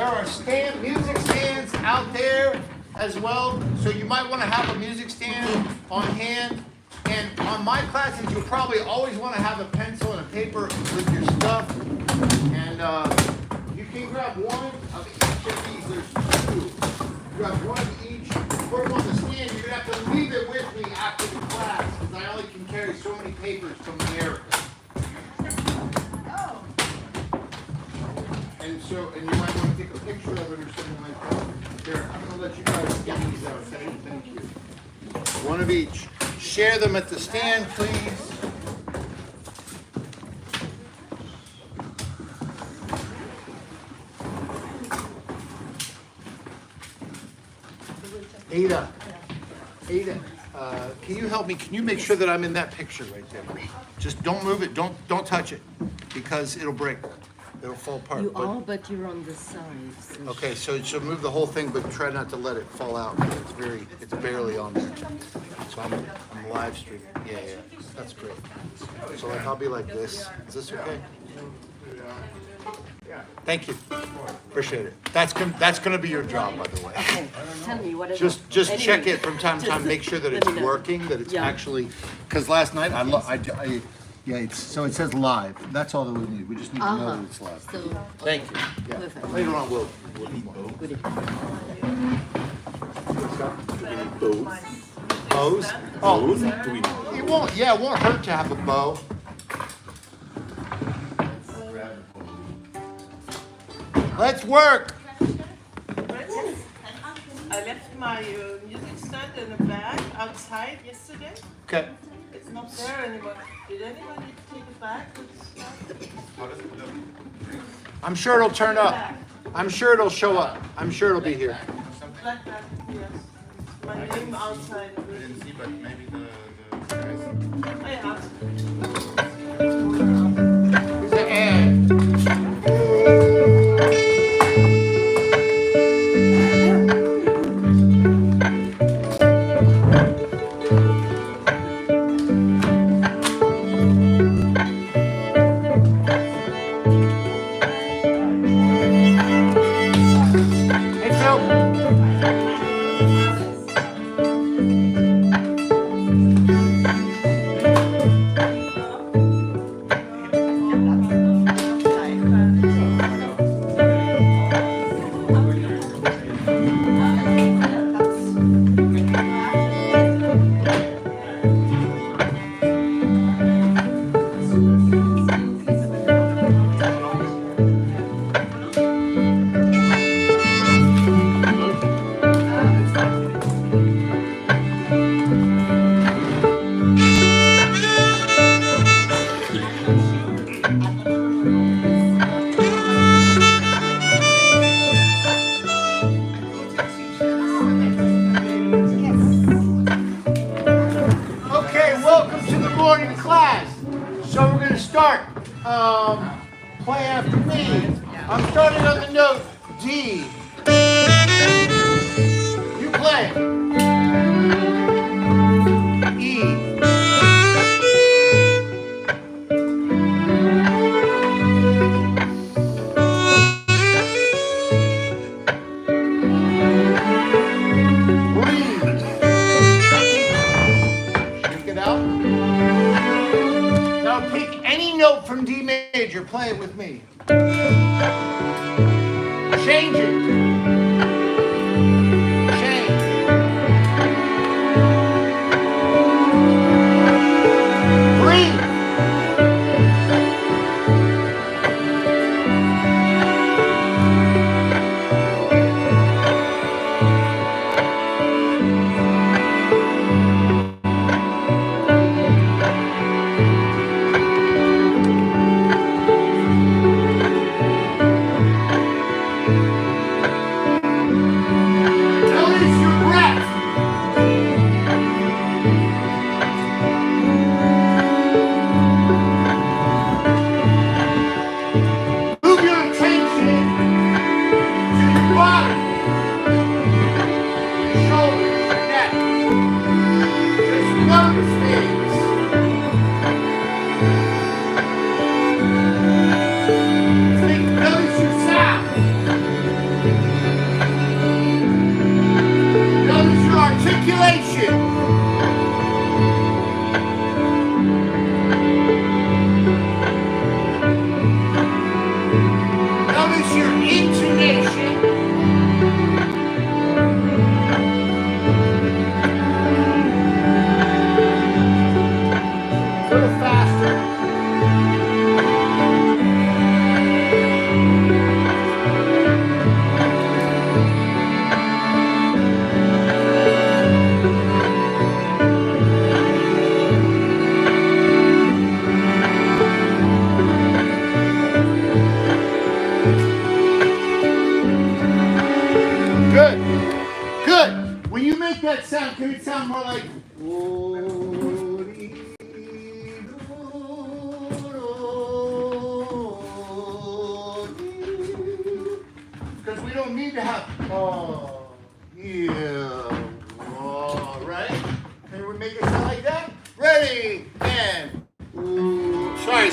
There are music stands out there as well, so you might want to have a music stand on hand. And on my classes, you'll probably always want to have a pencil and a paper with your stuff. And you can grab one of each of these. There's two. Grab one of each. Put them on the stand. You're going to have to leave it with me after the class, because I only can carry so many papers from America. And you might want to take a picture of it or something like that. Here, I'm going to let you guys get these out, okay? Thank you. One of each. Share them at the stand, please. Ada, can you help me? Can you make sure that I'm in that picture right there? Just don't move it. Don't touch it, because it'll break. It'll fall apart. You are, but you're on the side. So okay, so move the whole thing, but try not to let it fall out. It's barely on there. So I'm live streaming. Yeah, that's great. So like I'll be like this. Is this okay? Thank you. Appreciate it. That's gonna be your job, by the way. okay, tell me what it Just anyway, check it from time to time. Make sure that it's working. That it's actually. Because last night so it says live. That's all that we need. We just need to know that it's live. So, thank you. Yeah. Perfect. Later on we'll Goody. bows. Oh, it won't hurt to have a bow. Let's work. I left my music stand in the bag outside yesterday. Okay. It's not there anymore. Did anybody take it back? I'm sure it'll turn up. I'm sure it'll show up. I'm sure it'll be here. Black bag, yes. My name outside. I didn't see, but maybe the I asked. Here's the end. Play after me. I'm starting on the note D. You play. E. Breathe. Shake it out. Now pick any note from D major. Play it with me. Change it. Change. Breathe. sound more like. Because we don't need to have. Oh, yeah. All right. And we make it sound like that. Ready and. Sorry.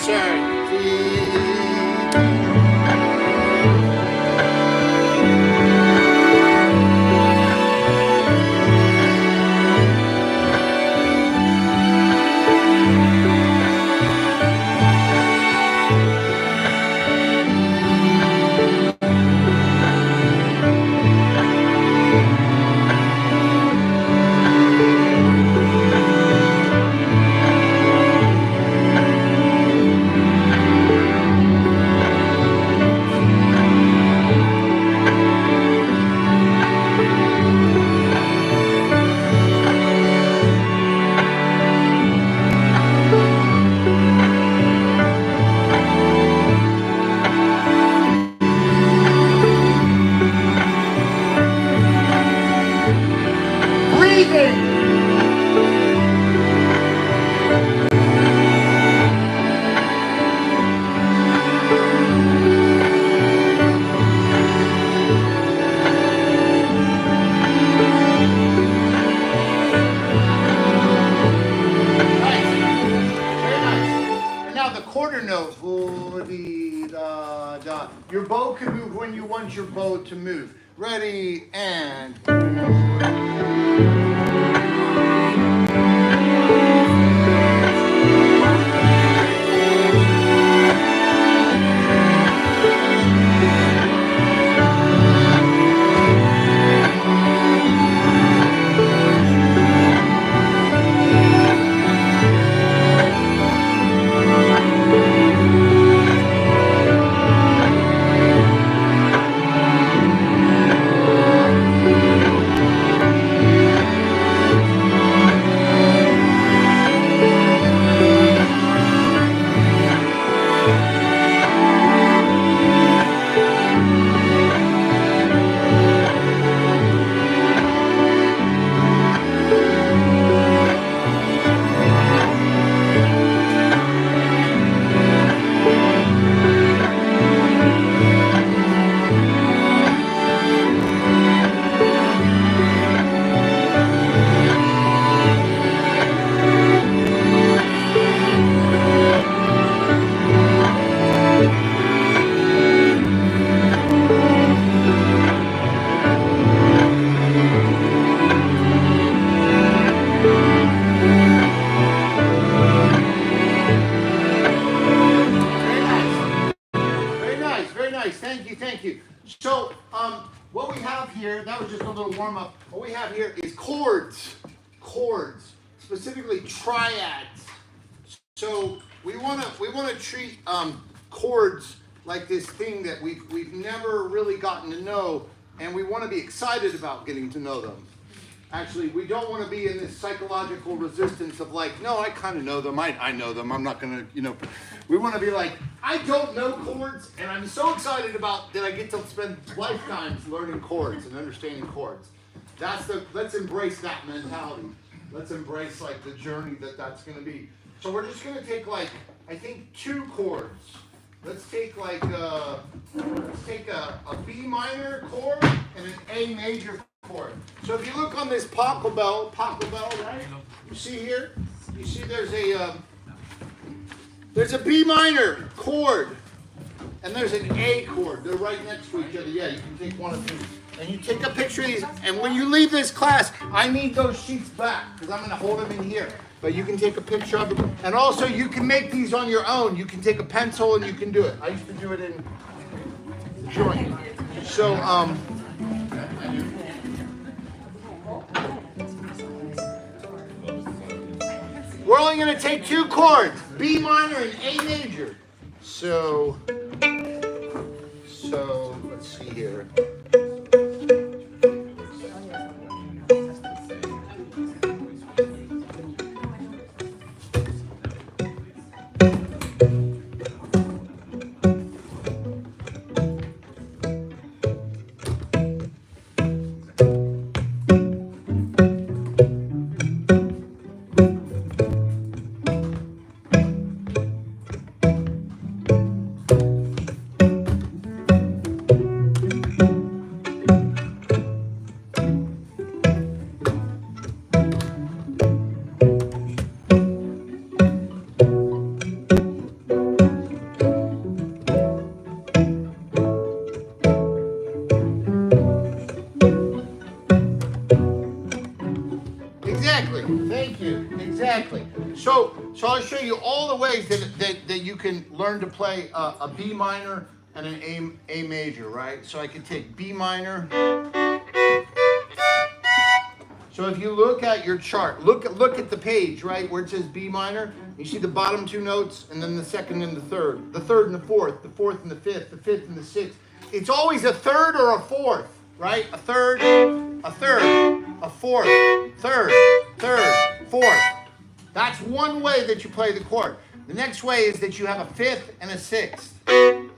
Breathing. Quarter note. Your bow can move when you want your bow to move. Ready and. Thank you. So, what we have here, that was just a little warm up. What we have here is chords, specifically triads. So we want to treat chords like this thing that we've never really gotten to know, and we want to be excited about getting to know them. Actually, we don't want to be in this psychological resistance of like, no, I kind of know them. I know them. I'm not going to, we want to be like, I don't know chords, and I'm so excited about that I get to spend lifetimes learning chords and understanding chords. Let's embrace that mentality. Let's embrace like the journey that's going to be. So we're just going to take like, I think 2 chords. Let's take like, a B minor chord and an A major chord. So if you look on this pockle bell, right? You see here? You see there's a B minor chord and there's an A chord. They're right next to each other. Yeah, you can take one of these. And you take a picture of these. And when you leave this class, I need those sheets back because I'm going to hold them in here. But you can take a picture of them. And also you can make these on your own. You can take a pencil and you can do it. I used to do it in joint. So, we're only going to take 2 chords, B minor and A major. So let's see here. So I'll show you all the ways that you can learn to play a B minor and an A major, right? So I can take B minor. So if you look at your chart, look at the page, right, where it says B minor. You see the bottom two notes, and then the second and the third and the fourth and the fifth and the sixth. It's always a third or a fourth, right? A third, a fourth, third, fourth. That's one way that you play the chord. The next way is that you have a fifth and a sixth. The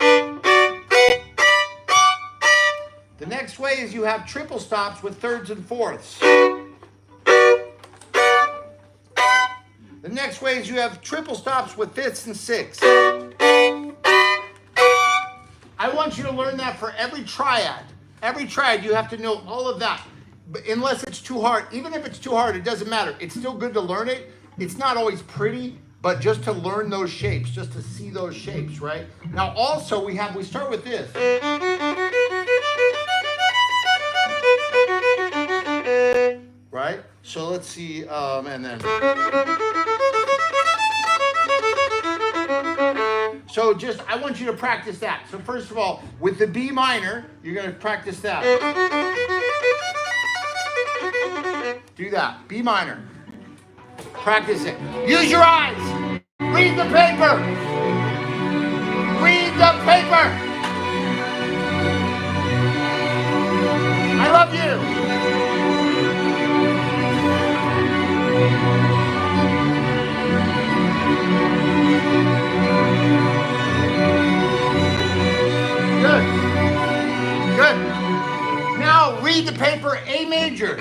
next way is you have triple stops with thirds and fourths. The next way is you have triple stops with fifths and sixths. I want you to learn that for every triad. Every triad, you have to know all of that. But unless it's too hard. Even if it's too hard, it doesn't matter. It's still good to learn it. It's not always pretty, but just to learn those shapes, just to see those shapes, right? Now also we start with this. Right? So let's see, and then. So I want you to practice that. So first of all, with the B minor, you're going to practice that. Do that, B minor. Practice it. Use your eyes. Read the paper. Read the paper. I love you. Good. Good. Now read the paper A major.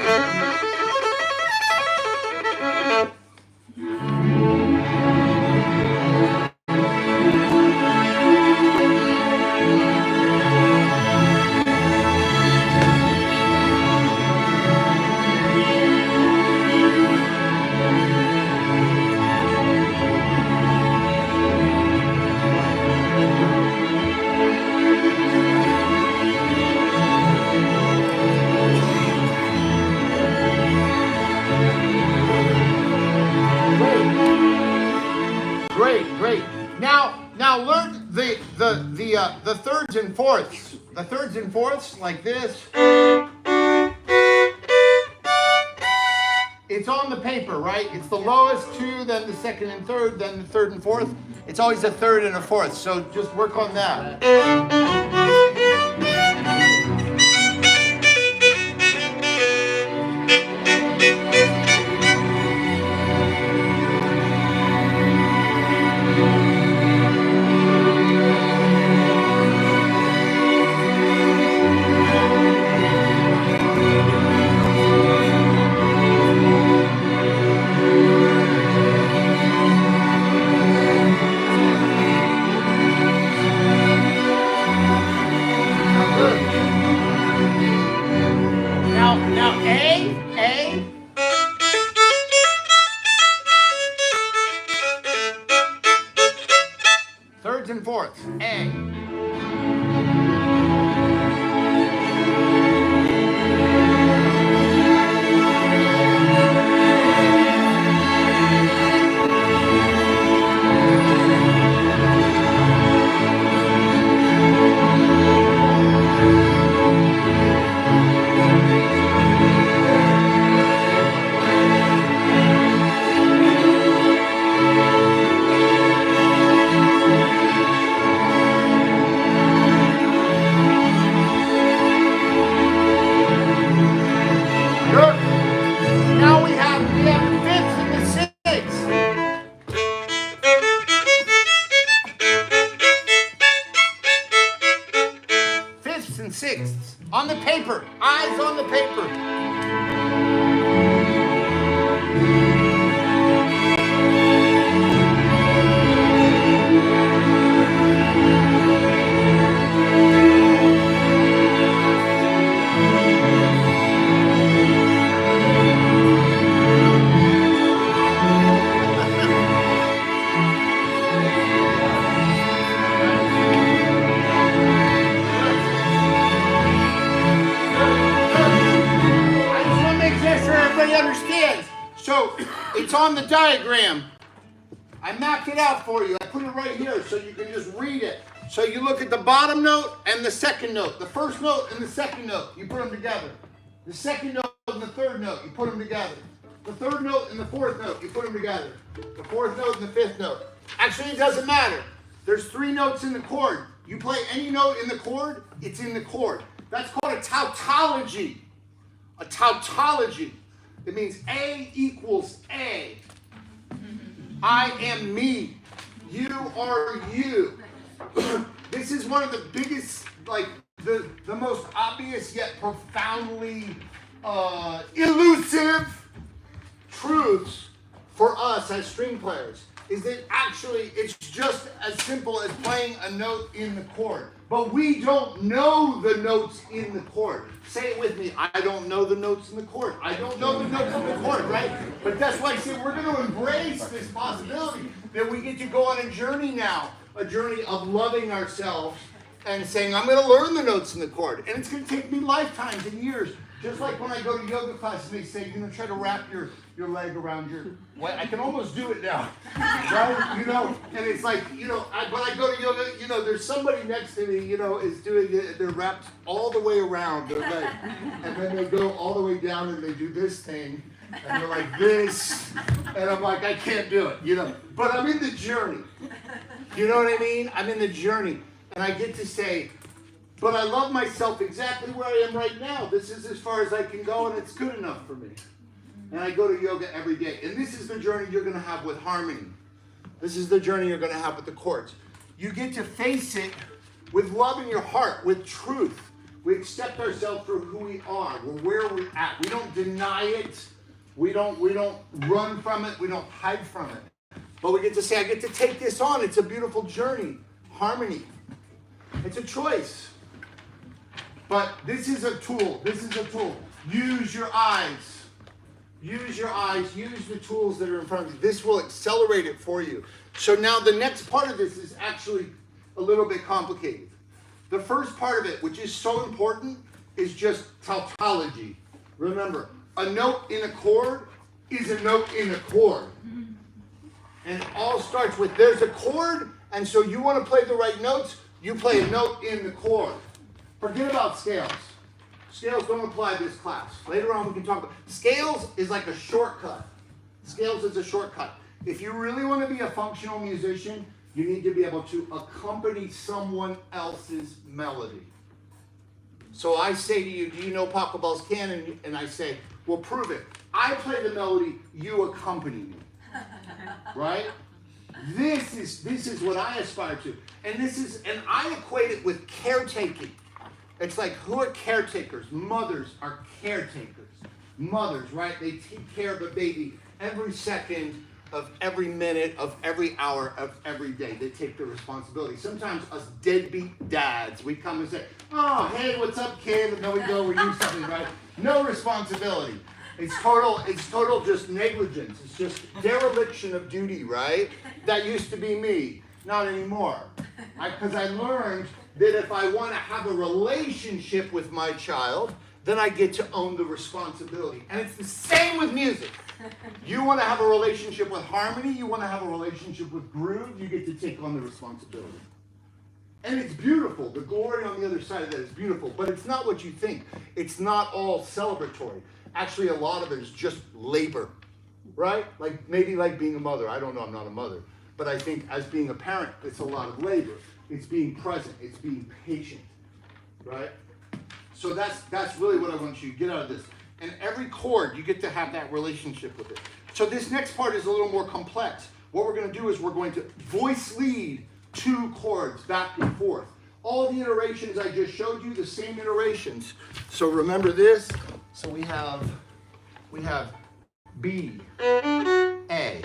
Great. Now learn the thirds and fourths. The thirds and fourths like this. It's on the paper, right? It's the lowest two, then the second and third, then the third and fourth. It's always a third and a fourth. So just work on that. Thirds and fourths. A. Sixths on the paper, eyes on the paper. Understands. So it's on the diagram. I mapped it out for you. I put it right here so you can just read it. So you look at the bottom note and the second note. The first note and the second note, you put them together. The second note and the third note, you put them together. The third note and the fourth note, you put them together. The fourth note and the fifth note. Actually, it doesn't matter. There's 3 notes in the chord. You play any note in the chord, it's in the chord. That's called a tautology. A tautology. It means A equals A. I am me. You are you. This is one of the biggest, like, the most obvious yet profoundly elusive truths for us as string players. Is that actually it's just as simple as playing a note in the chord. But we don't know the notes in the chord. Say it with me. I don't know the notes in the chord. I don't know the notes in the chord, right? But that's why I say we're going to embrace this possibility that we get to go on a journey now. A journey of loving ourselves and saying, I'm going to learn the notes in the chord. And it's going to take me lifetimes and years. Just like when I go to yoga class and they say, you know, try to wrap your leg around your, well, I can almost do it now, right? You know, and it's like, you know, when I go to yoga, you know, there's somebody next to me, you know, is doing it, they're wrapped all the way around their leg. And then they go all the way down and they do this thing. And they're like this. And I'm like, I can't do it, you know. But I'm in the journey. You know what I mean? I'm in the journey. And I get to say, but I love myself exactly where I am right now. This is as far as I can go, and it's good enough for me. And I go to yoga every day. And this is the journey you're going to have with harmony. This is the journey you're going to have with the chords. You get to face it with love in your heart, with truth. We accept ourselves for who we are. We're where we're at. We don't deny it. We don't run from it. We don't hide from it. But we get to say, I get to take this on. It's a beautiful journey. Harmony. It's a choice. But this is a tool. This is a tool. Use your eyes. Use your eyes. Use the tools that are in front of you. This will accelerate it for you. So now the next part of this is actually a little bit complicated. The first part of it, which is so important, is just tautology. Remember, a note in a chord is a note in a chord. And it all starts with there's a chord, and so you want to play the right notes, you play a note in the chord. Forget about scales. Scales don't apply to this class. Later on we can talk about scales is like a shortcut. Scales is a shortcut. If you really want to be a functional musician, you need to be able to accompany someone else's melody. So I say to you, do you know Pachelbel's canon? And I say, well, prove it. I play the melody, you accompany me. Right? This is what I aspire to. And I equate it with caretaking. It's like, who are caretakers? Mothers are caretakers. Mothers, right? They take care of a baby every second of every minute of every hour of every day. They take the responsibility. Sometimes us deadbeat dads, we come and say, oh, hey, what's up, kid? And then we go, we do something, right? No responsibility. It's total just negligence. It's just dereliction of duty, right? That used to be me. Not anymore. Because I learned that if I want to have a relationship with my child, then I get to own the responsibility. And it's the same with music. You want to have a relationship with harmony, you want to have a relationship with groove, you get to take on the responsibility. And it's beautiful. The glory on the other side of that is beautiful, but it's not what you think. It's not all celebratory. Actually, a lot of it is just labor, right? Like maybe like being a mother. I don't know, I'm not a mother. But I think as being a parent, it's a lot of labor. It's being present. It's being patient, right? So that's really what I want you to get out of this. And every chord, you get to have that relationship with it. So this next part is a little more complex. What we're going to do is we're going to voice lead 2 chords back and forth. All the iterations I just showed you, the same iterations. So remember this. So we have B, A,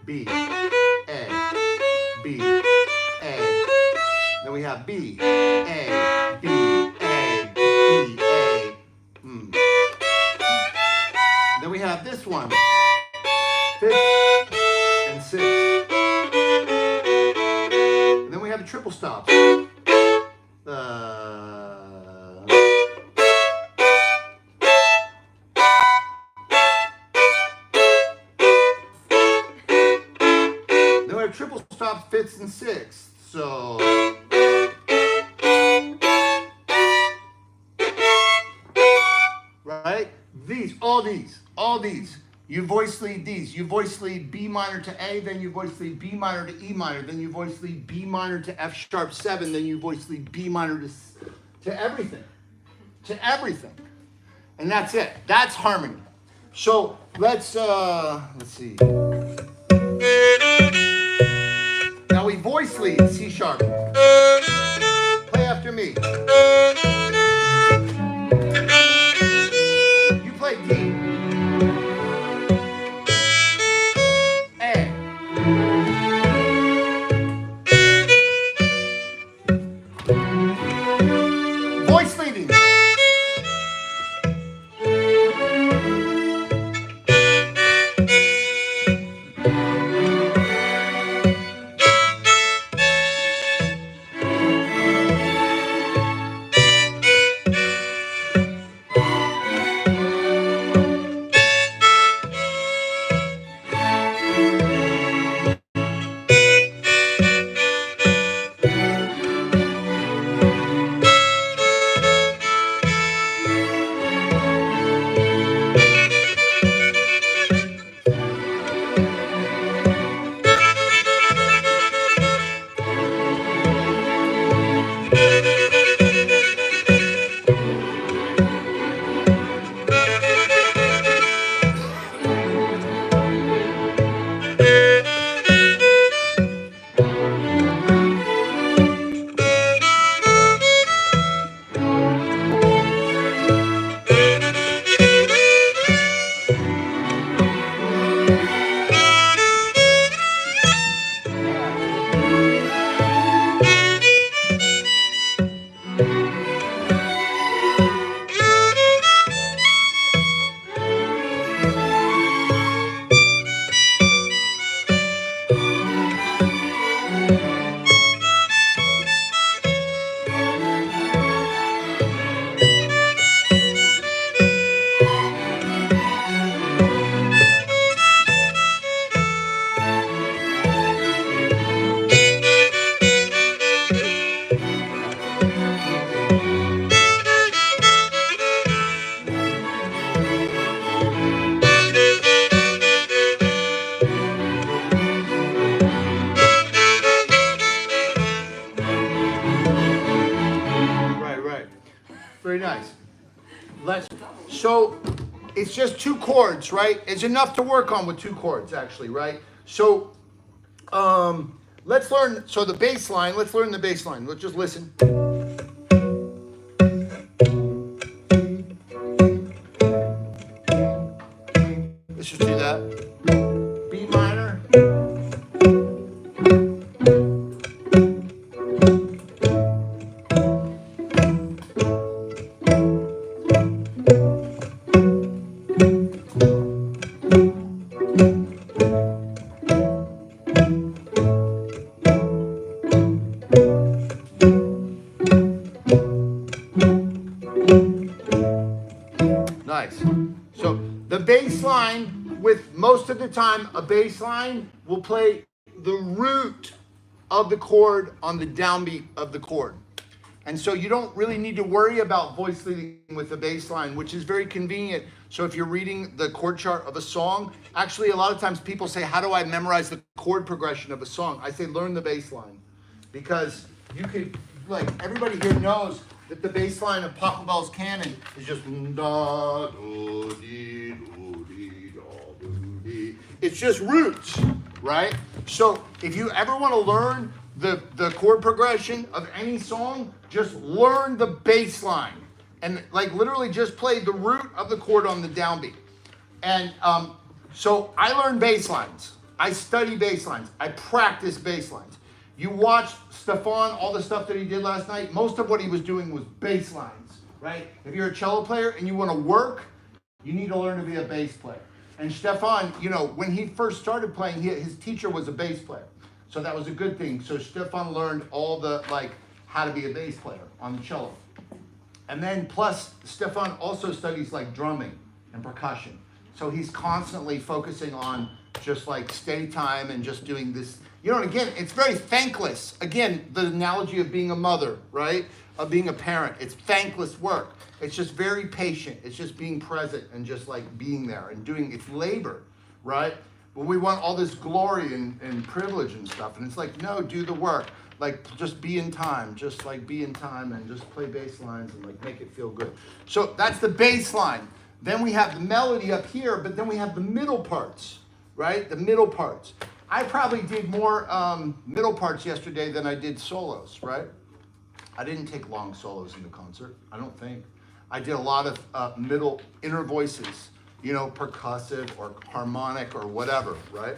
B, A, B, A. Then we have B, A, B, A, B, A. Then we have this one, 5th and 6th. And then we have the triple stops. fifths and sixths. So, right? All these. You voice lead these. You voice lead B minor to A, then you voice lead B minor to E minor, then you voice lead B minor to F sharp 7, then you voice lead B minor to everything. To everything. And that's it. That's harmony. So let's see. Now we voice lead C sharp. Play after me. You play D. A. Voice leading. Very nice. So it's just 2 chords, right? It's enough to work on with 2 chords, actually, right? So let's learn. So the bass line. Let's learn the bass line. Let's just listen. Let's just do that. B minor. Nice. So the bass line, with most of the time, a bass line will play the root of the chord on the downbeat of the chord. And so you don't really need to worry about voice leading with the bass line, which is very convenient. So if you're reading the chord chart of a song, actually a lot of times people say, how do I memorize the chord progression of a song? I say, learn the bass line. Because you could, like, everybody here knows that the bass line of Papa Bell's Canon is just da, do, dee, do, dee, da, do, dee. It's just roots, right? So if you ever want to learn the chord progression of any song, just learn the bass line. And like literally just play the root of the chord on the downbeat. And so I learn bass lines. I study bass lines. I practice bass lines. You watch Stefan, all the stuff that he did last night, most of what he was doing was bass lines, right? If you're a cello player and you want to work, you need to learn to be a bass player. And Stefan, you know, when he first started playing, his teacher was a bass player. So that was a good thing. So Stefan learned all the, like, how to be a bass player on the cello. And then plus, Stefan also studies like drumming and percussion. So he's constantly focusing on just like steady time and just doing this. You know, and again, it's very thankless. Again, the analogy of being a mother, right? Of being a parent. It's thankless work. It's just very patient. It's just being present and just like being there and doing, it's labor, right? But we want all this glory and privilege and stuff. And it's like, no, do the work. Like, just be in time. Just like be in time and just play bass lines and like make it feel good. So that's the bass line. Then we have the melody up here, but then we have the middle parts, right? The middle parts. I probably did more middle parts yesterday than I did solos, right? I didn't take long solos in the concert, I don't think. I did a lot of middle inner voices, you know, percussive or harmonic or whatever, right?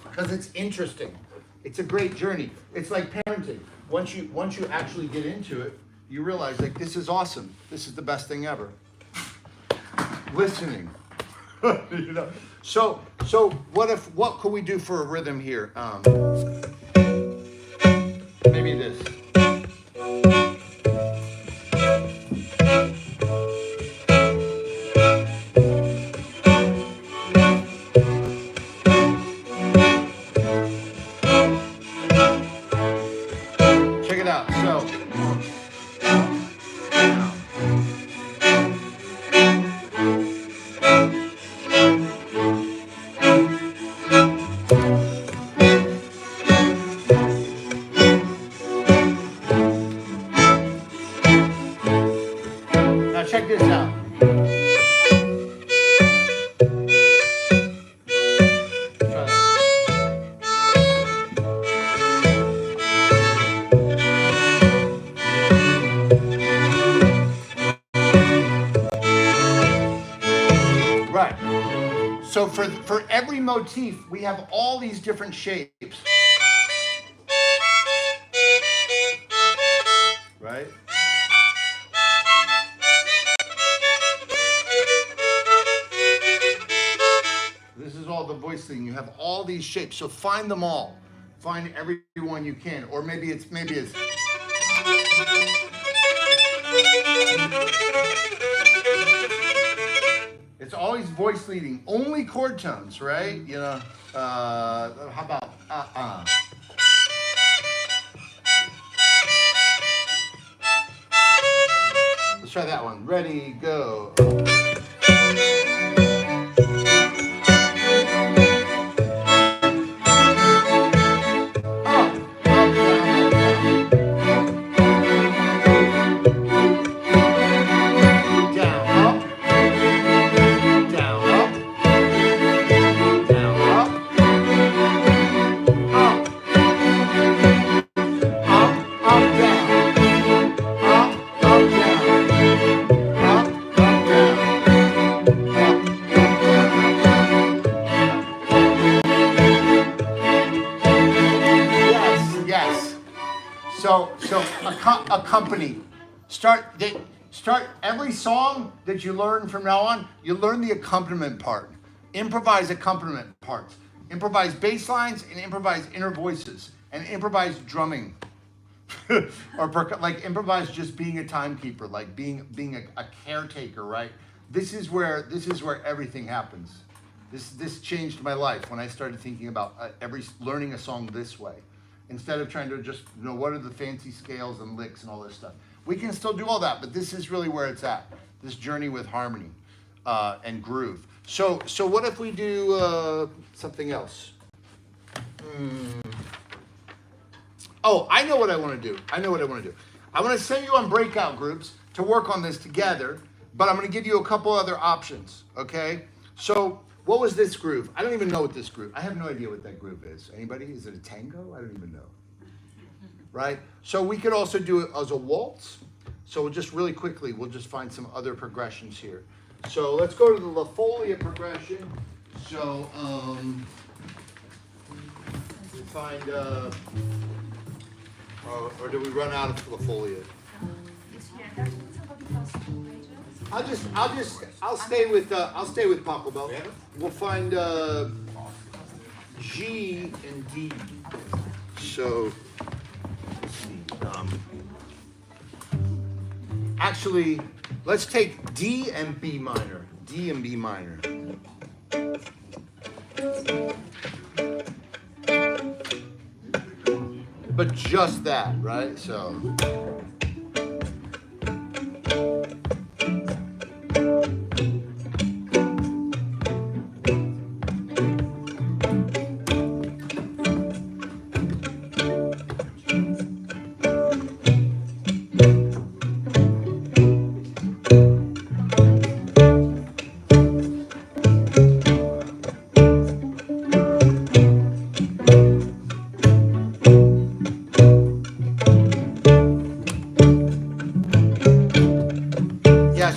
Because it's interesting. It's a great journey. It's like parenting. Once you actually get into it, you realize like this is awesome. This is the best thing ever. Listening. You know. So what could we do for a rhythm here? Maybe this. Check it out. So. Now check this out. Try that. Right. So for every motif, we have all these different shapes. Right? This is all the voice thing. You have all these shapes. So find them all. Find every one you can. Or maybe it's it's always voice leading. Only chord tones, right? You know, how about Let's try that one. Ready, go. Accompany. Start every song that you learn from now on, you learn the accompaniment part. Improvise accompaniment parts. Improvise bass lines and improvise inner voices and improvise drumming. Or like improvise just being a timekeeper, like being a caretaker, right? This is where everything happens. This changed my life when I started thinking about learning a song this way. Instead of trying to just, you know, what are the fancy scales and licks and all this stuff. We can still do all that, but this is really where it's at. This journey with harmony and groove. So what if we do something else? Oh, I know what I want to do. I want to send you on breakout groups to work on this together, but I'm going to give you a couple other options, okay? So what was this groove? I don't even know what this groove. I have no idea what that groove is. Anybody? Is it a tango? I don't even know. Right? So we could also do it as a waltz. So we'll just really quickly, we'll just find some other progressions here. So let's go to the La Folia progression. So we find, or do we run out of La Folia? I'll stay with Paco Bell. We'll find G and D. So let's see. Actually, let's take D and B minor. D and B minor. but just that, right? So.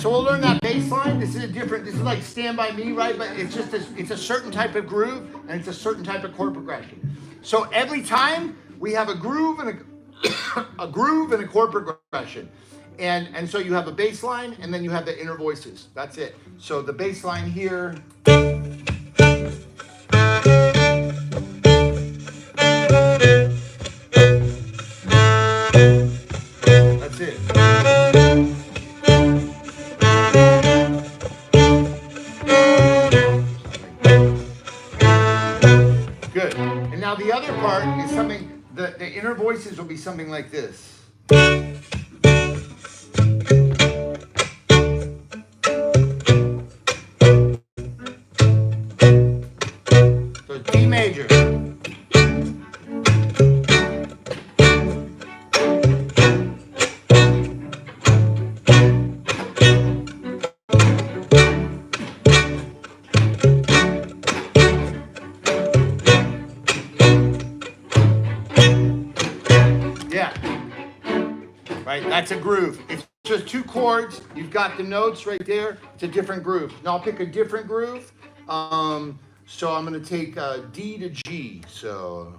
So we'll learn that bass line. This is like Stand By Me, right? But it's just it's a certain type of groove and it's a certain type of chord progression. So every time we have a groove and a groove and a chord progression. And so you have a bass line and then you have the inner voices. That's it. So the bass line here. That's it. Good. And now the other part is something, the inner voices will be something like this. So D major. Right, that's a groove. It's just two chords. You've got the notes right there. It's a different groove. Now I'll pick a different groove. So I'm going to take D to G. So.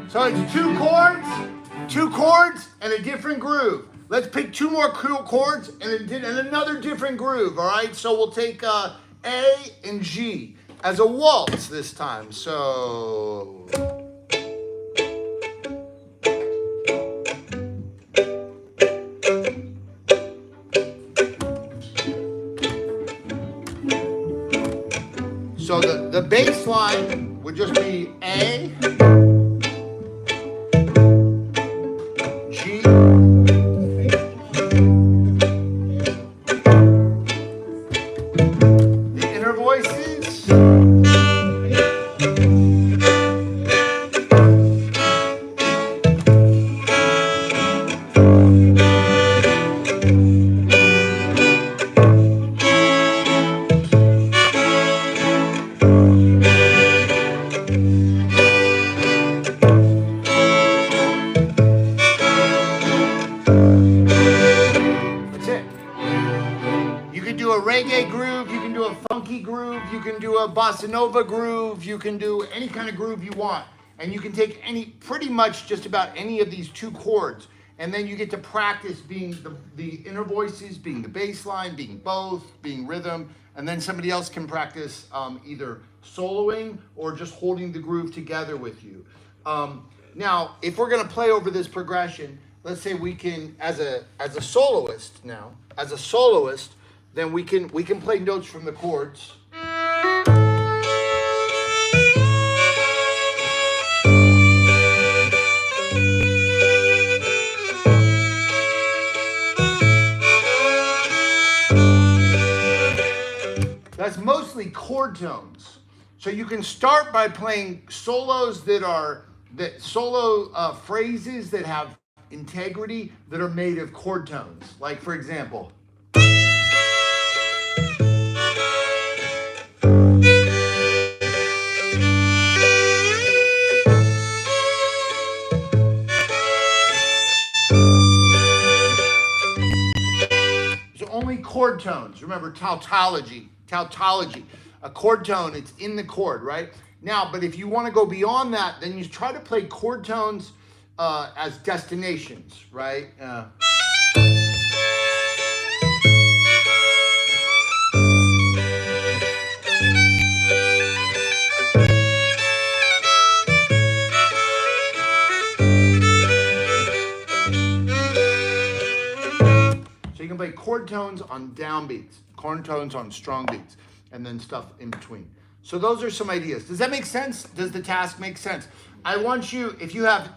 So it's two chords and a different groove. Let's pick two more chords and another different groove, all right? So we'll take A and G as a waltz this time, so... So the bass line would just be A, G, the inner voices, reggae groove, you can do a funky groove, you can do a bossa nova groove, you can do any kind of groove you want. And you can take pretty much just about any of these two chords. And then you get to practice being the inner voices, being the bass line, being both, being rhythm. And then somebody else can practice either soloing or just holding the groove together with you. Now, if we're gonna play over this progression, let's say we can, as a soloist now, then we can play notes from the chords. That's mostly chord tones. So you can start by playing solos solo phrases that have integrity that are made of chord tones. Like, for example. So only chord tones. Remember tautology. A chord tone, it's in the chord, right? Now, but if you want to go beyond that, then you try to play chord tones as destinations, right? So you can play chord tones on downbeats, chord tones on strong beats, and then stuff in between. So those are some ideas. Does that make sense? Does the task make sense? I want you,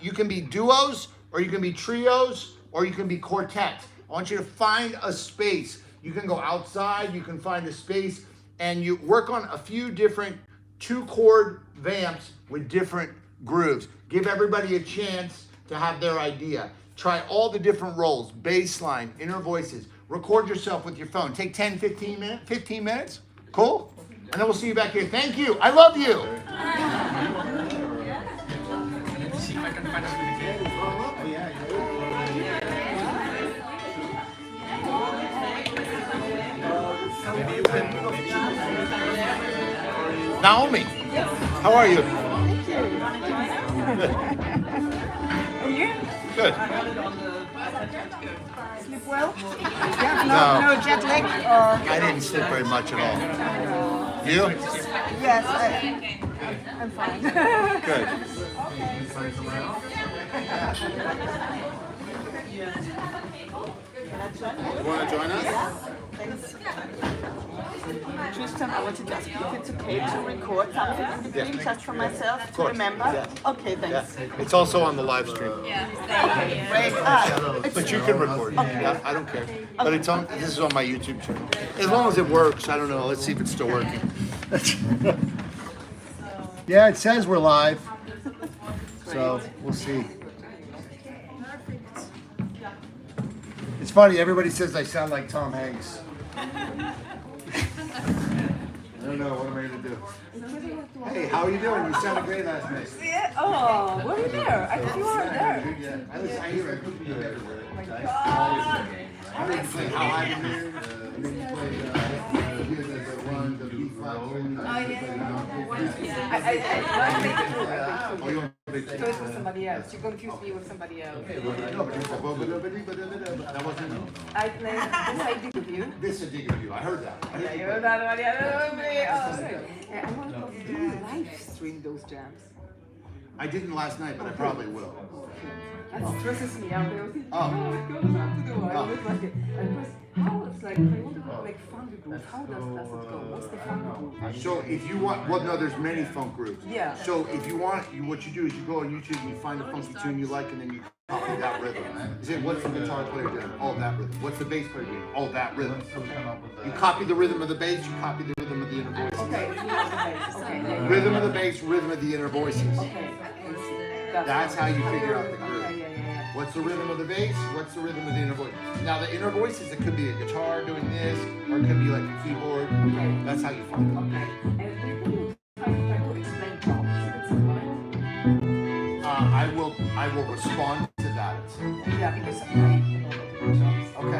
you can be duos, or you can be trios, or you can be quartets. I want you to find a space. You can go outside, you can find a space, and you work on a few different 2-chord vamps with different grooves. Give everybody a chance to have their idea. Try all the different roles, bass line, inner voices. Record yourself with your phone. Take 10, 15 minutes. Cool? And then we'll see you back here. Thank you. I love you. See if I can find a Naomi, how are you? And you? Good. Sleep well? Yeah, no jet lag or? I didn't sleep very much at all. You? Yes, I'm fine. Good. You want to join us? Thanks. Tristan, I wanted to ask you if it's okay to record something in between just for myself to remember. Yeah. Okay, thanks. It's also on the live stream. Great. But you can record. Yeah, I don't care. But it's on. This is on my YouTube channel. As long as it works. I don't know. Let's see if it's still working. Yeah, it says we're live. So we'll see. It's funny. Everybody says I sound like Tom Hanks. I don't know. What am I going to do? Hey, how are you doing? You sounded great last night. Yeah. Oh, were you there? I thought you were there. Yeah, I hear it. Could be everywhere. Oh my God. I think you play How I Am Here, and then you play Here's the Run, the B flat. Oh, you want to play So it's with somebody else. You confused me with somebody else. No, but that wasn't. I played this I did with you. This is Dig of You. I heard that. I heard you You're play. that one. Yeah, I want to live stream those jams. I didn't last night, but I probably will. That stresses me out. I was thinking, Oh. it goes out to the wall. It's like, how it's like, if I want to make fun group, how does it go? What's the fun group? So if you want, well, no, there's many funk groups. Yeah. So if you want, what you do is you go on YouTube and you find a funky tune you like, and then you copy that rhythm. You say, what's the guitar player doing? Oh, that rhythm. What's the bass player doing? Oh, that rhythm. You copy the rhythm of the bass, you copy the rhythm of the inner voices. Okay, okay. Rhythm of the bass, rhythm of the inner voices. Okay. That's how you figure out the groove. Okay, yeah. What's the rhythm of the bass? What's the rhythm of the inner voice? Now the inner voices, it could be a guitar doing this, or it could be like a keyboard. Okay. That's how you find them. Okay. And do you try to explain prompts at some point? I will respond to that at some point. Yeah, because I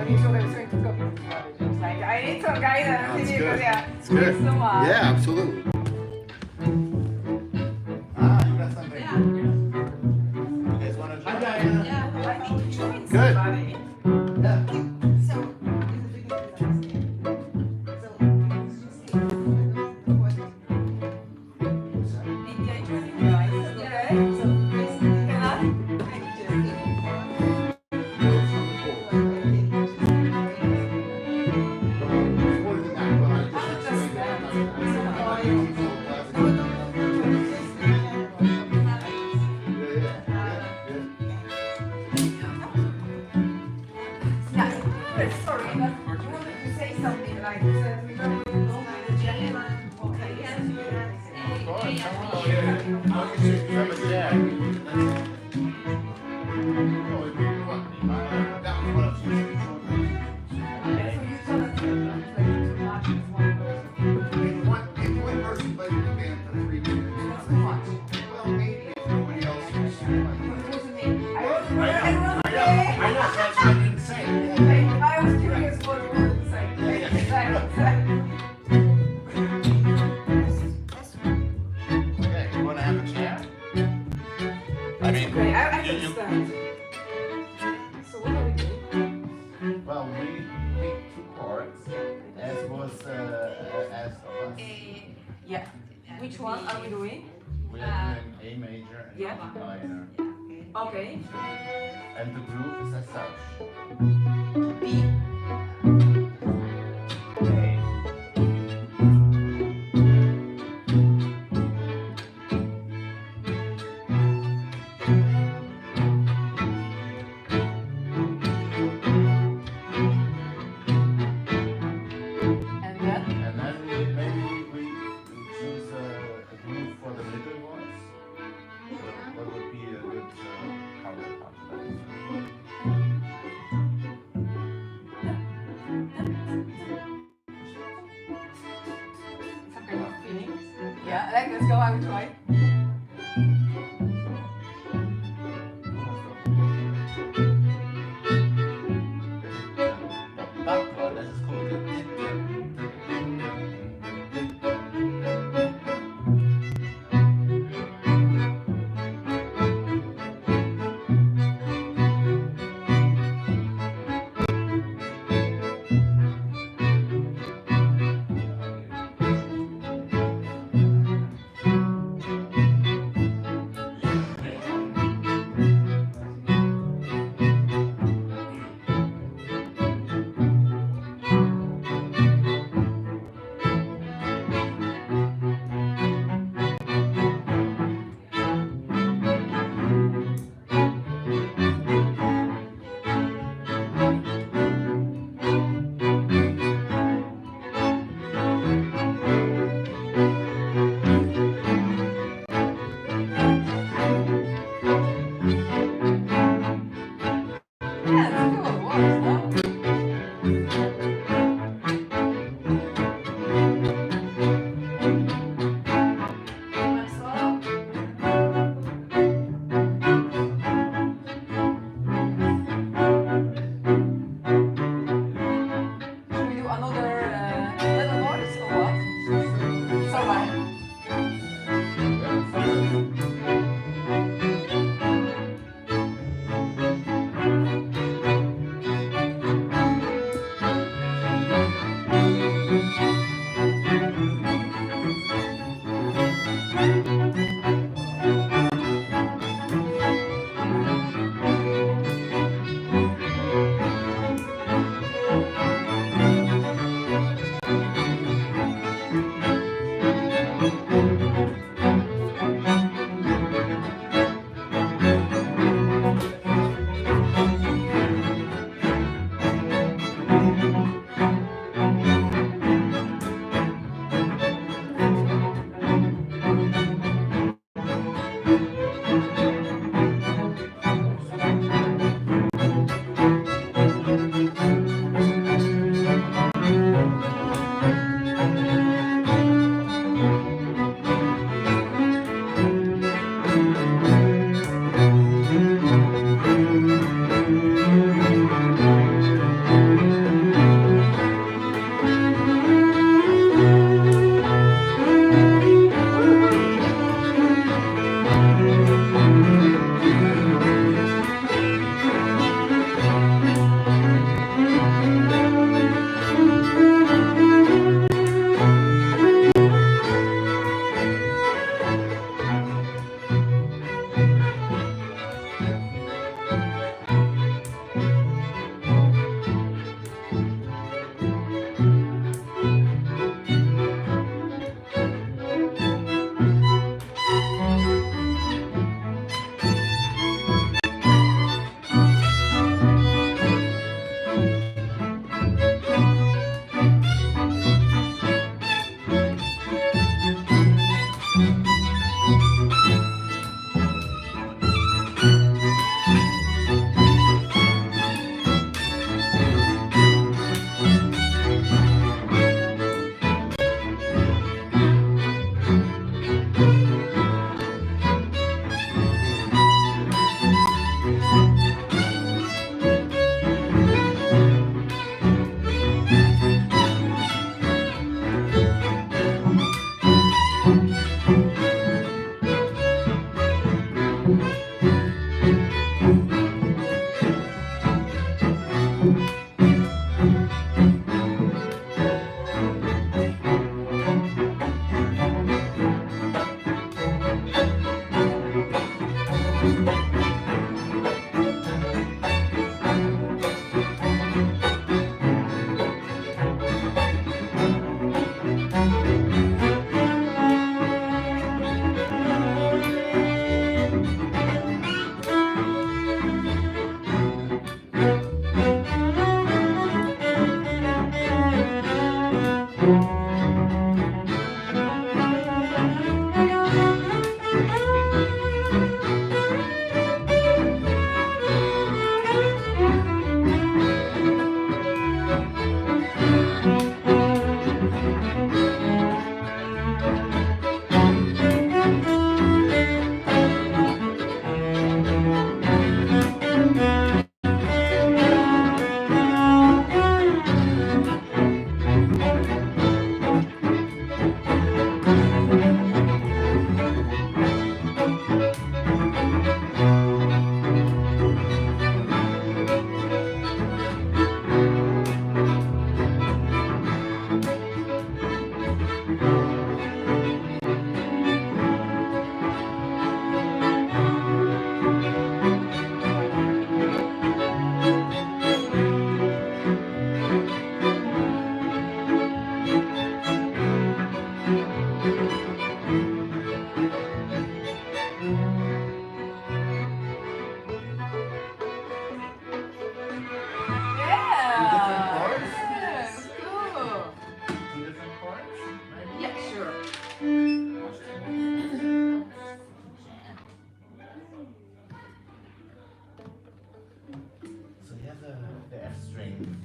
need to going to go. Like I need some guidance. That's good. Yeah. It's good. Thanks so much. Yeah, absolutely. You got something? You guys want to join? Good. Yeah. something like this. Remember the gentleman? Okay, yes. Of course, come on. Look at you, grab a jack. Oh, we want me. That was one of the Yeah, so you tell us that you play too much with one person. if one person played in the band for 3 minutes, That's too much. well, maybe if nobody else was doing it. It wasn't me. I I know, that's what I didn't say. I was curious what you wanted to say. Exactly. Okay, you wanna have a chat? I mean, Okay, I you- understand. So what are we doing? well, we picked 2 chords, as was, as of us. Yeah. Which one are we doing? We are doing A major and Yeah. D minor. Okay. And the groove is as such. B. A. And then? And then maybe we choose a groove for the middle voice. What would be a good counterpart to that? Some kind of feeling. Yeah, let's go. I will try. That one, das ist cool.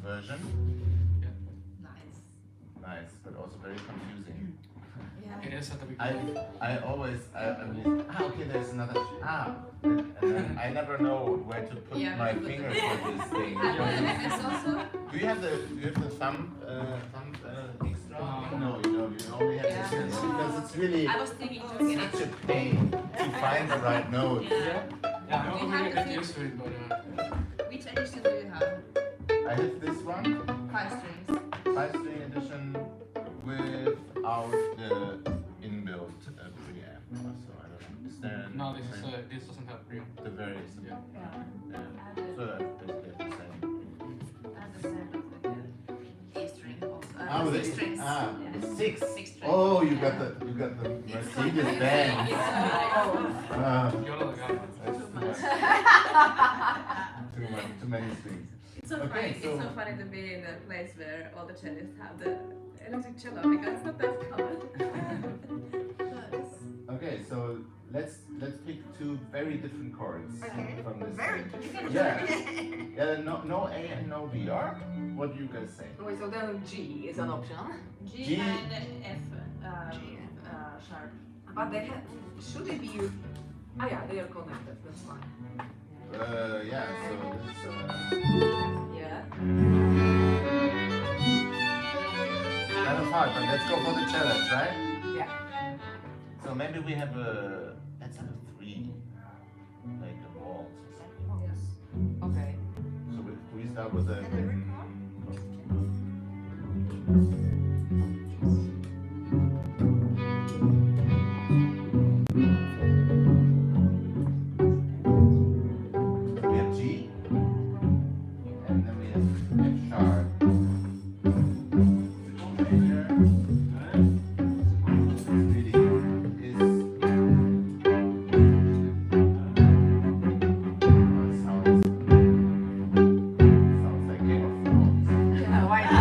version. Yeah. Nice, but also very confusing. It is at the beginning. I always, okay, there's another, and then I never know where to put my fingers with this thing. Do you have the thumb extra? No, you don't. You only have this because it's really I was thinking to get such a pain to find the right note. Yeah, I'm not really get used to it, but Which edition do you have? I have this one, 5 strings. 5-string edition without the inbuilt preamp. So I don't understand. no, this doesn't have preamp. The very Yeah. So that's basically the same. And the same with the E string also. Oh, 6 strings. Yeah. 6. 6 strings. Oh, you got the Mercedes Benz. You're the guy. Too many strings. It's so Okay, funny. so- It's so funny to be in a place where all the cellists have the electric cello because it's not that common. Okay, so let's pick 2 very different chords from this. Very thing. Yeah. No A and no B. What do you guys say? Wait, so then G is an option. G and F sharp. But they have, should they be, yeah, they are connected, that's fine. Yeah. So this. Yeah. Kind of hard, but let's go for the challenge, right? Yeah. So maybe we have let's have a 3, like a waltz or something. Okay. So we start with a. So we have G, and then we have F sharp. Major. This really is. Sounds like Game of Thrones. Yeah, why not?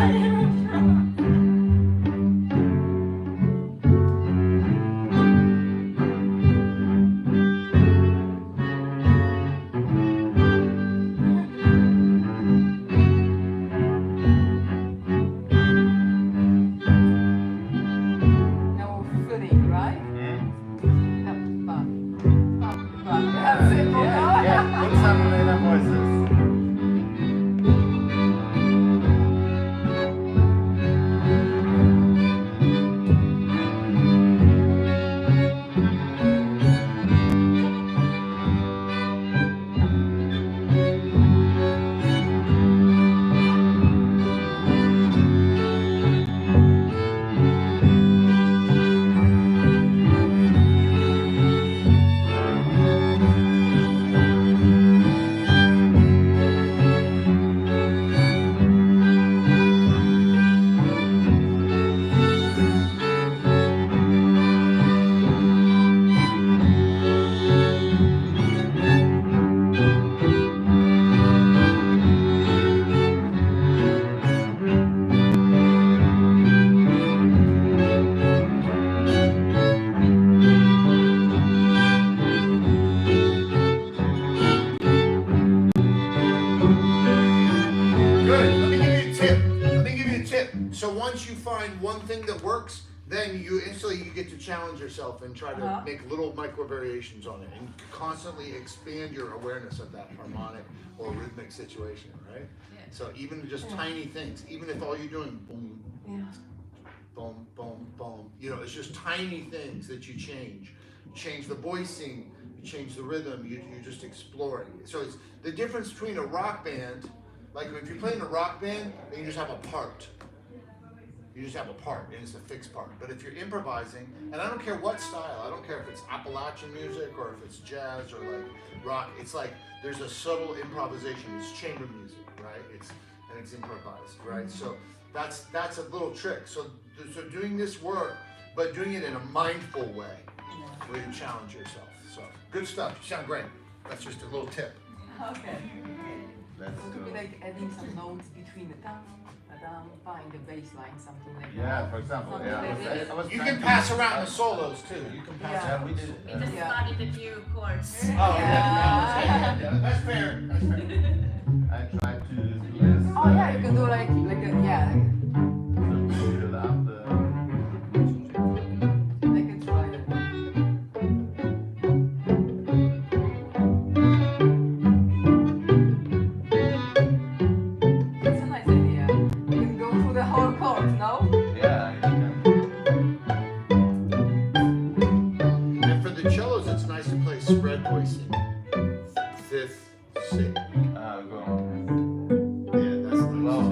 So once you find one thing that works, then you instantly get to challenge yourself and try to make little micro variations on it and constantly expand your awareness of that harmonic or rhythmic situation, right? Yeah. So even just tiny things, even if all you're doing boom, boom, boom, boom, you know, it's just tiny things that you change. You change the voicing, you change the rhythm, you're just exploring. So it's the difference between a rock band, like if you're playing a rock band, then you just have a part. You just have a part, and it's a fixed part. But if you're improvising, and I don't care what style, I don't care if it's Appalachian music or if it's jazz or like rock, it's like there's a subtle improvisation. It's chamber music, right? It's improvised, right? So that's a little trick. So doing this work, but doing it in a mindful way, where you challenge yourself. So good stuff. You sound great. That's just a little tip. Okay. Let's So to be go. like adding some notes between the down, find the bass line, something like that. Yeah, for example, yeah. I was You trying can to- pass around the solos too. You can pass. Yeah, we did. We just started a few chords. Oh yeah, that's fair. That's fair. I tried to do this. Oh yeah, you can do like a, yeah, Build up the. like a triad. That's a nice idea. You can go through the whole chord, no? Yeah, you can. And for the cellos, it's nice to play spread voicing. Fifth, sixth. Go on. Yeah, that's nice. Well,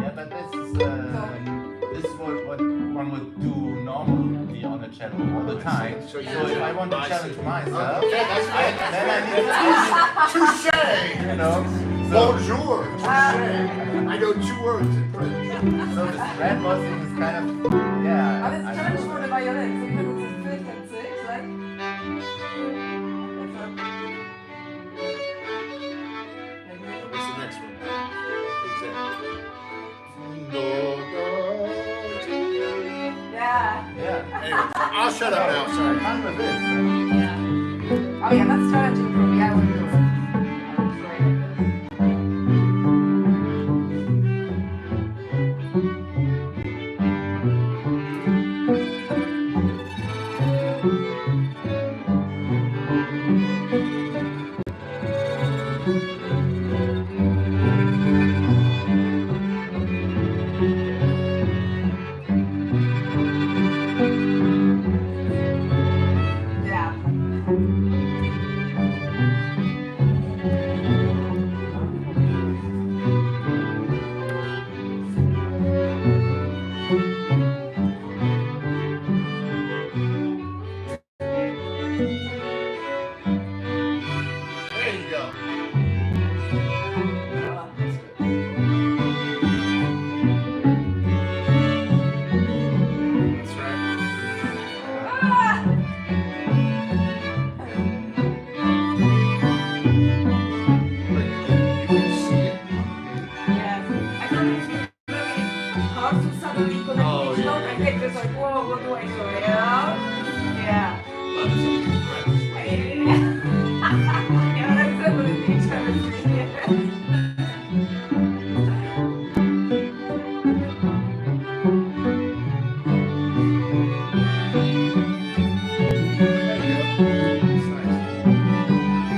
yeah, but this is what one would do normally on a cello all the time. So So if I want to I challenge see. myself, Okay, that's right. then I need Touche! to, you know. So, Bonjour! Touche! I know 2 words in French. so the spread voicing is kind of, yeah. But it's I challenge know for the that. violin, so you can do fifth and sixth, right? What's the next one? Exactly. Do, do, do. Yeah. Yeah. Anyway, I'll shut up now, I'm sorry. fine with this. Oh yeah, that's challenging for me. I will do it. Yeah. There you go. That's right. You can see it. Yes. I thought it was really hard to suddenly connect Oh, each yeah. note. I get just like, whoa, what do I do? Yeah. Yeah. Yeah, that's definitely challenging. Yeah. There you go. It's nice.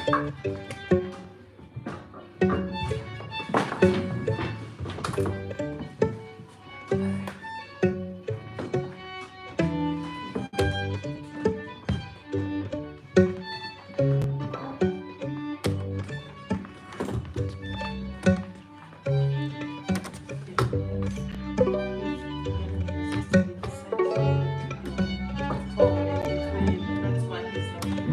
That's why he's not using.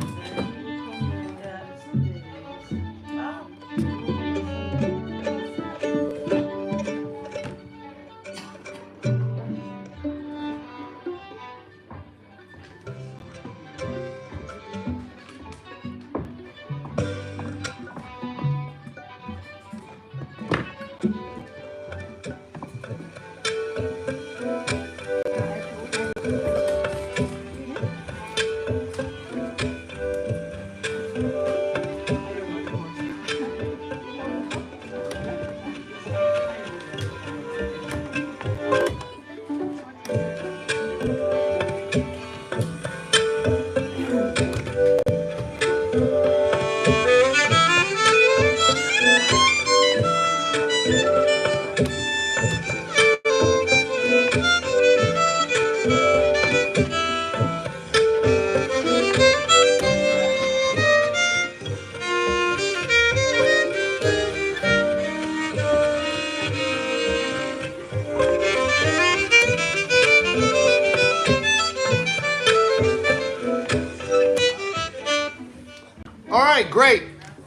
All right, great.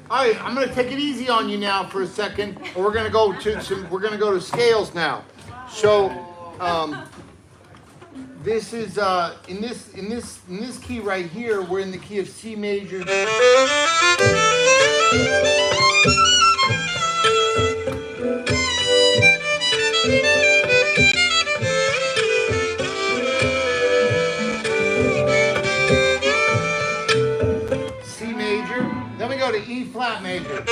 All right, I'm gonna take it easy on you now for a second. We're gonna go to scales now. So, this is in this key right here. We're in the key of C major. C major. Then we go to E flat major.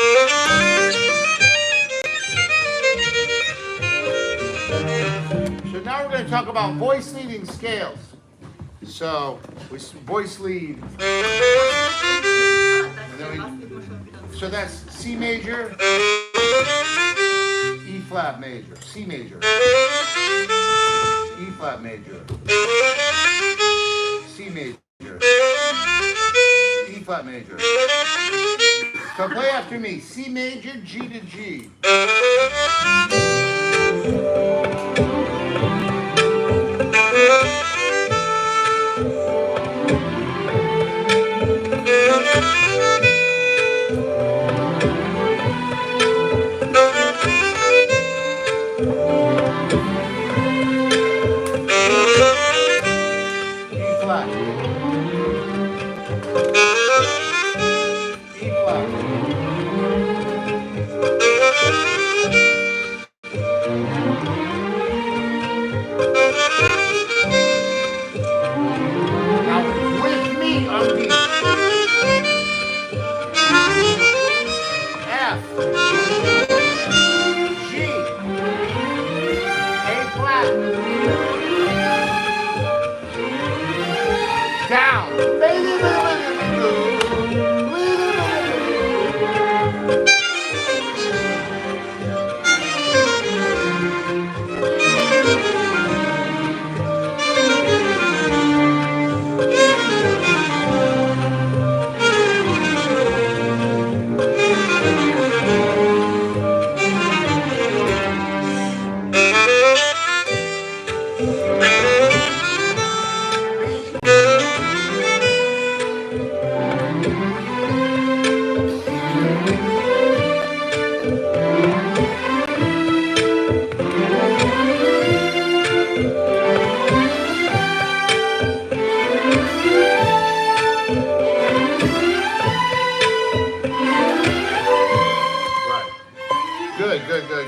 So now we're going to talk about voice leading scales. So we voice lead. So that's C major, E flat major, C major, E flat major, C major, E flat major. So play after me. C major, G to G.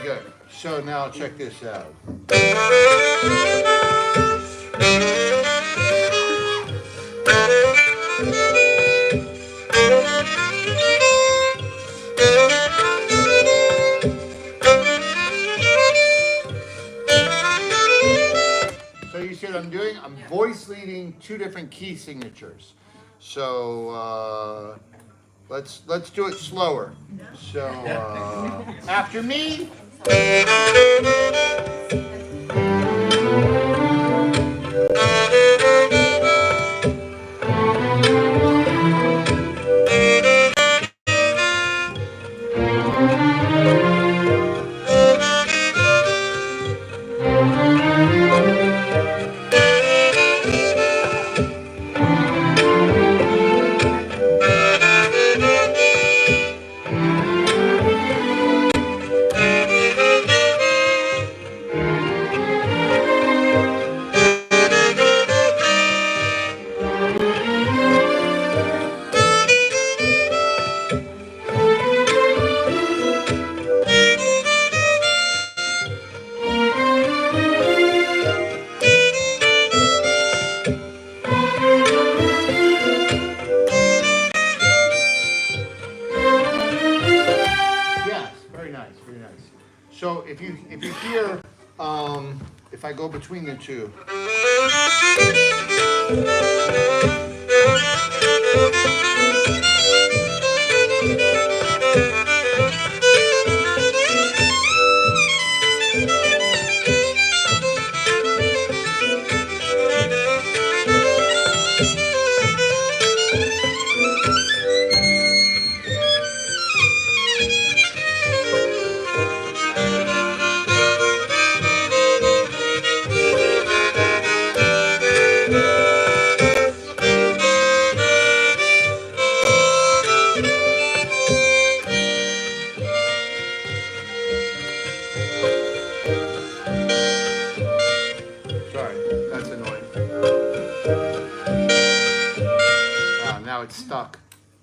Good. So now check this out. So you see what I'm doing? I'm voice leading two different key signatures. So Let's do it slower. So after me. So if you hear, if I go between the two.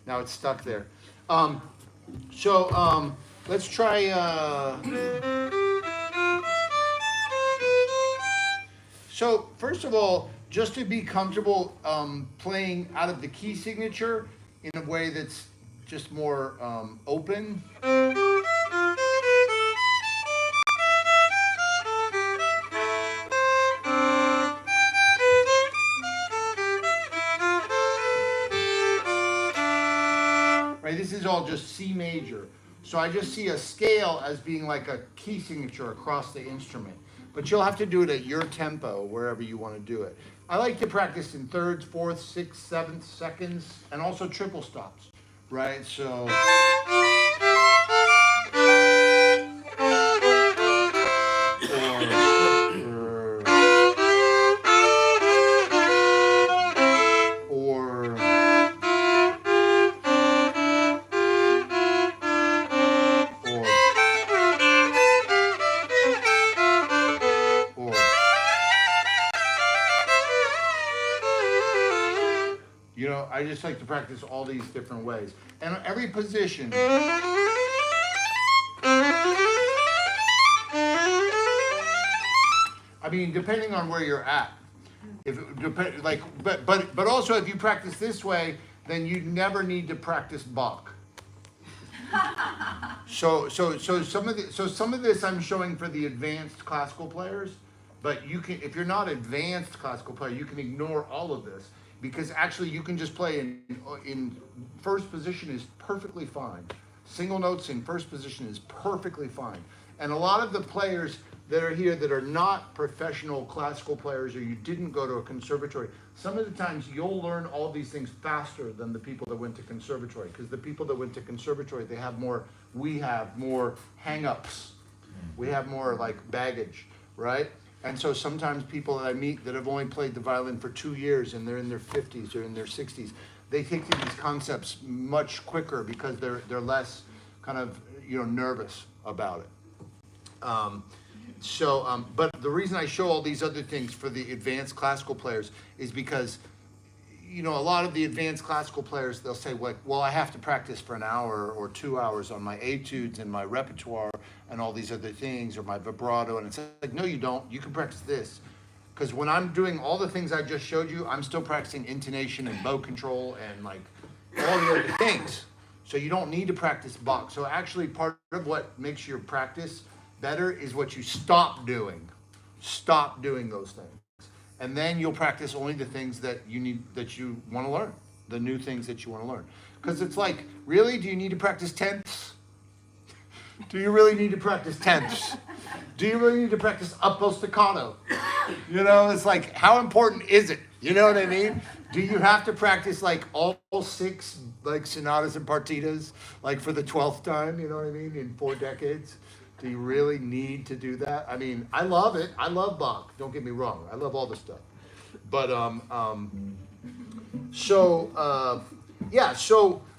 Now it's stuck there. Let's try. So first of all, just to be comfortable playing out of the key signature in a way that's just more open. Right, this is all just C major. So I just see a scale as being like a key signature across the instrument. But you'll have to do it at your tempo, wherever you want to do it. I like to practice in thirds, fourths, sixths, sevenths, seconds, and also triple stops, right? So. You know, I just like to practice all these different ways. And every position. I mean, depending on where you're at. If it depend, like, but also if you practice this way, then you never need to practice Bach. So some of this I'm showing for the advanced classical players, but you can, if you're not advanced classical player, you can ignore all of this. Because actually you can just play in first position is perfectly fine. Single notes in first position is perfectly fine. And a lot of the players that are here that are not professional classical players, or you didn't go to a conservatory, some of the times you'll learn all these things faster than the people that went to conservatory. Because the people that went to conservatory, they have more, we have more hang-ups. We have more like baggage, right? And so sometimes people that I meet that have only played the violin for 2 years and they're in their 50s or in their 60s, they take to these concepts much quicker because they're less kind of, you know, nervous about it. But the reason I show all these other things for the advanced classical players is because, you know, a lot of the advanced classical players, they'll say, well, I have to practice for an hour or 2 hours on my etudes and my repertoire and all these other things, or my vibrato, and it's like, no, you don't. You can practice this. Because when I'm doing all the things I just showed you, I'm still practicing intonation and bow control and like all the other things. So you don't need to practice Bach. So actually part of what makes your practice better is what you stop doing. Stop doing those things. And then you'll practice only the things that you need, that you want to learn, the new things that you want to learn. Because it's like Really? Do you need to practice tenths? Do you really need to practice tenths? Do you really need to practice uppo staccato? You know, it's like, how important is it? You know what I mean? Do you have to practice like all 6 like sonatas and partitas like for the 12th time? You know what I mean? In 4 decades? Do you really need to do that? I mean, I love it. I love Bach. Don't get me wrong. I love all the stuff. But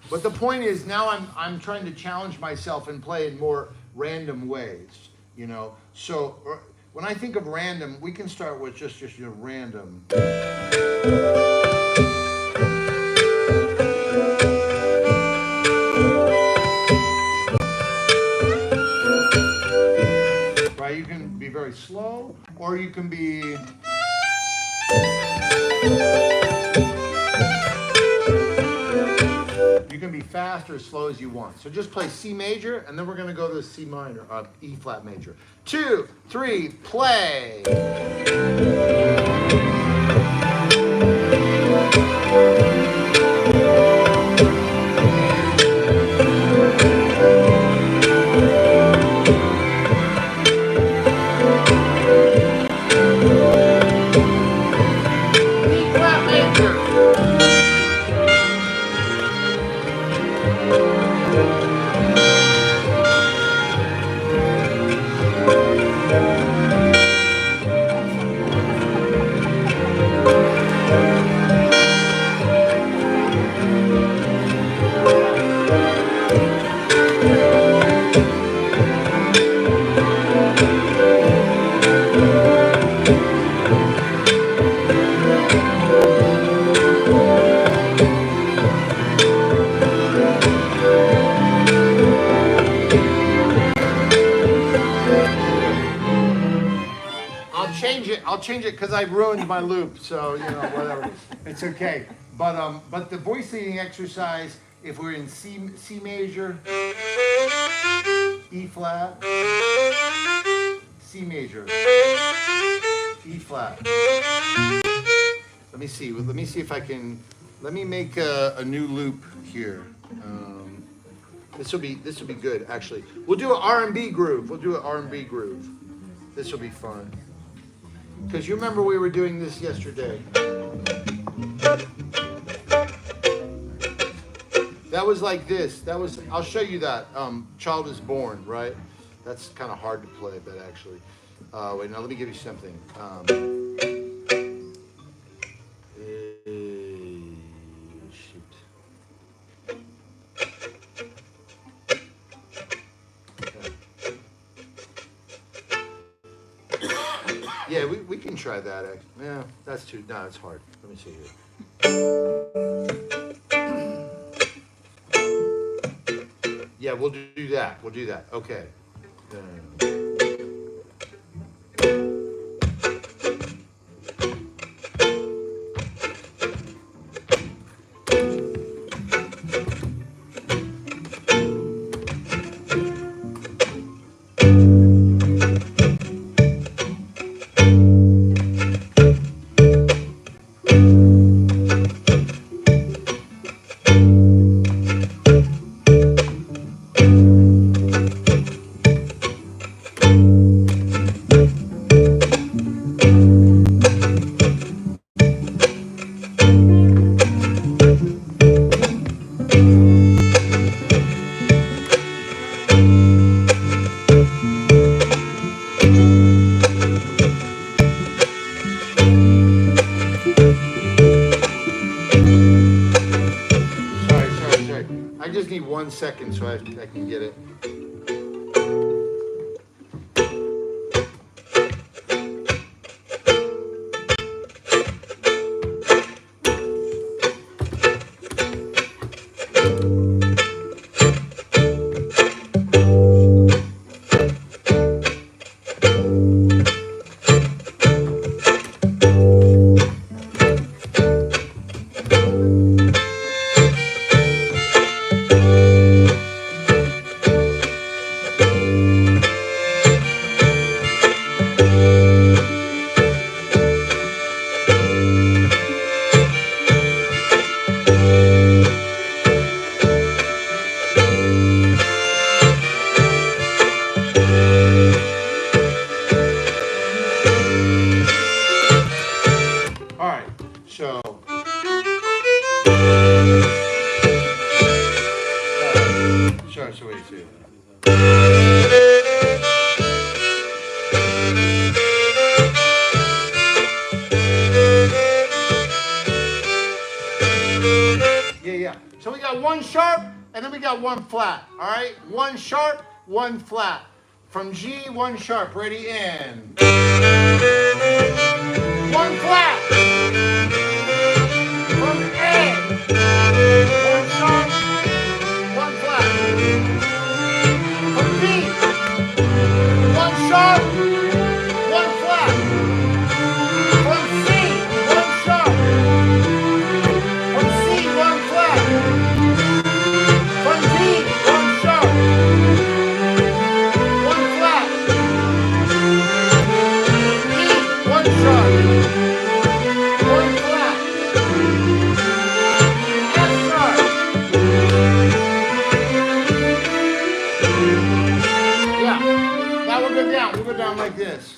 but the point is now I'm trying to challenge myself and play in more random ways, you know. So when I think of random, we can start with just you know, random. Right? You can be very slow, or you can be. You can be fast or as slow as you want. So just play C major, and then we're going to go to C minor, E flat major. 2, 3, play. E flat major. I'll change it because I ruined my loop, so you know, whatever. It's okay. But the voice leading exercise, if we're in C major, E flat, C major, E flat. Let me see if I can. Let me make a new loop here. This will be good actually. We'll do an R&B groove. This will be fun. Because you remember we were doing this yesterday. That was like this. I'll show you that. Child is Born, right? That's kind of hard to play, but actually. Wait, now let me give you something. Yeah, we can try that. Yeah, that's too. No, it's hard. Let me see here. Yeah, we'll do that. Okay. I just need 1 second so I can get it. show you too. Yeah. So we got one sharp and then we got one flat. All right, one sharp, one flat. From G, one sharp. Ready, in. One flat. From A, one sharp, one flat. From B, one sharp, one flat. From C, one sharp. From C, one flat. From D, one sharp. One flat. E, one sharp. One flat. F sharp. Yeah. Now we'll go down. We'll go down like this.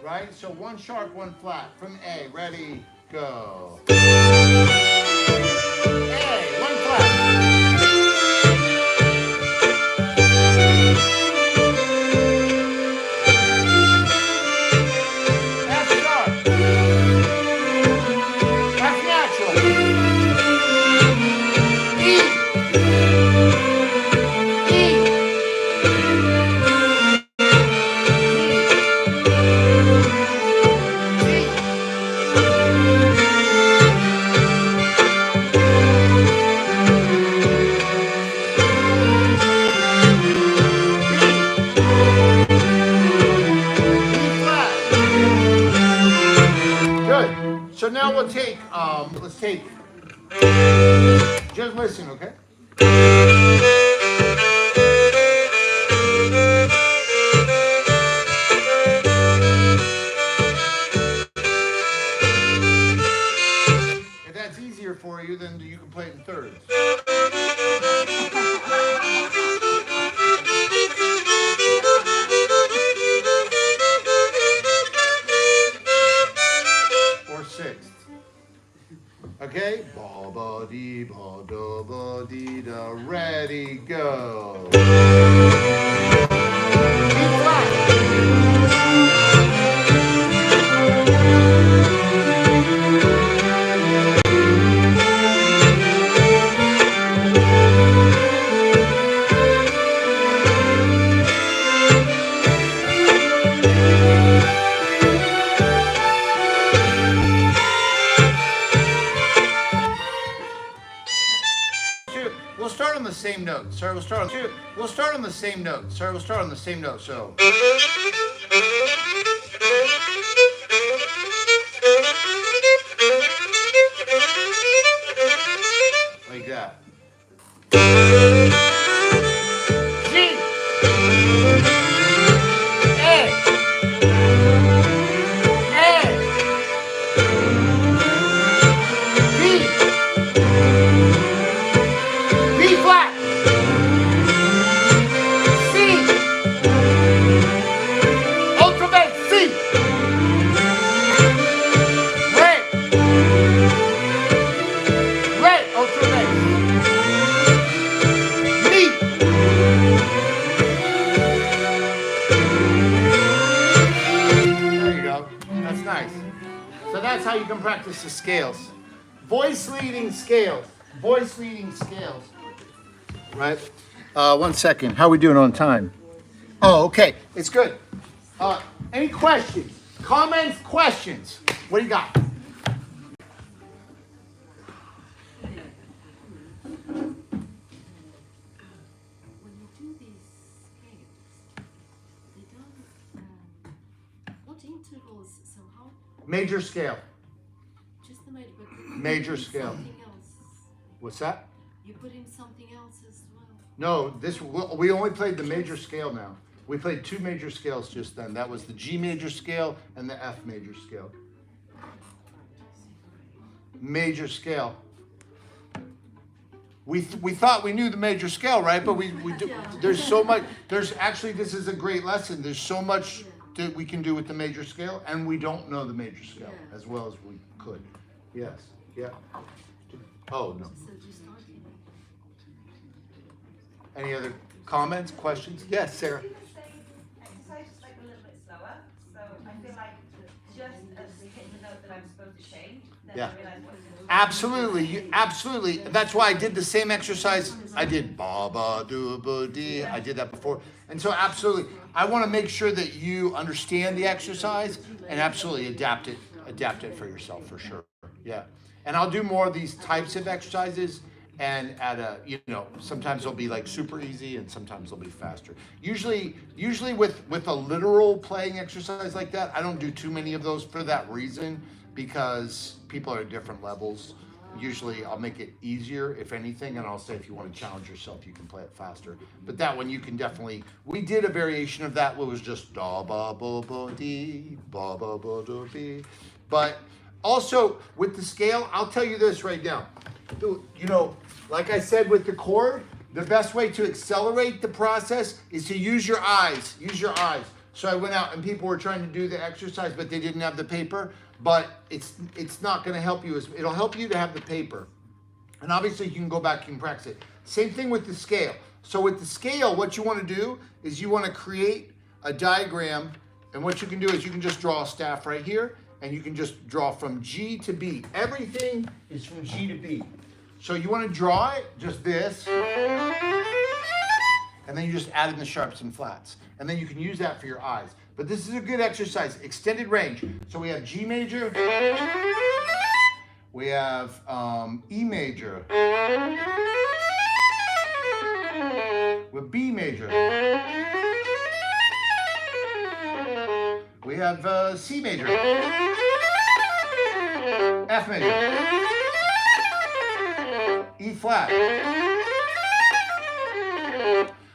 Right? So one sharp, one flat. From A, ready, go. A, one flat. F sharp. F natural. E. E. Good. So now we'll take, let's take, just listen, okay? If that's easier for you, then you can play it in thirds. Or sixth. Okay? Ba ba dee ba da ba dee da. Ready, go. B flat. We'll start on the same note. Sorry, we'll start on the same note. So like that. G. A. A. B. B flat. C. Ultra bass. C. Re. Re. Ultra bass. Mi. There you go. That's nice. So that's how you can practice the scales. Voice leading scales. Voice leading scales. Right? 1 second. How are we doing on time? Oh, okay. It's good. Any questions? Comments? Questions? What do you got? When you do these scales, they don't. What intervals? So how? Major scale. Just the major. But Major you put in scale. Something else. What's that? You put in something else as well. No, we only played the major scale now. We played two major scales just then. That was the G major scale and the F major scale. Major scale. We thought we knew the major scale, right? But we do, there's so much. There's actually, this is a great lesson. There's so much we can do with the major scale, and we don't know the major scale Yeah. as well as we could. Yes, yeah. Oh, no. So just starting. Any other comments, questions? Yes, Sarah. You can say exercise just like a little bit slower. So I feel like just as hitting the note that I'm supposed to change, then Yeah. I realize what to do. Absolutely, absolutely. That's why I did the same exercise. I did ba ba do ba dee. I did that before, and so absolutely, I want to make sure that you understand the exercise and absolutely adapt it for yourself for sure. Yeah, and I'll do more of these types of exercises, and at a sometimes they'll be like super easy, and sometimes they'll be faster. Usually with a literal playing exercise like that, I don't do too many of those for that reason. Because people are at different levels. Usually I'll make it easier, if anything, and I'll say if you want to challenge yourself, you can play it faster. But that one you can definitely, we did a variation of that where it was just da ba ba ba dee, ba ba ba do be. But also with the scale, I'll tell you this right now. Like I said with the chord, the best way to accelerate the process is to use your eyes, So I went out and people were trying to do the exercise, but they didn't have the paper. But it's not going to help you. It'll help you to have the paper. And obviously you can go back and practice it. Same thing with the scale. So with the scale, what you want to do is you want to create a diagram. And what you can do is you can just draw a staff right here. And you can just draw from G to B. Everything is from G to B. So you want to draw it, just this. And then you just add in the sharps and flats. And then you can use that for your eyes. But this is a good exercise, extended range. So we have G major, we have E major, with B major, we have C major, F major, E flat.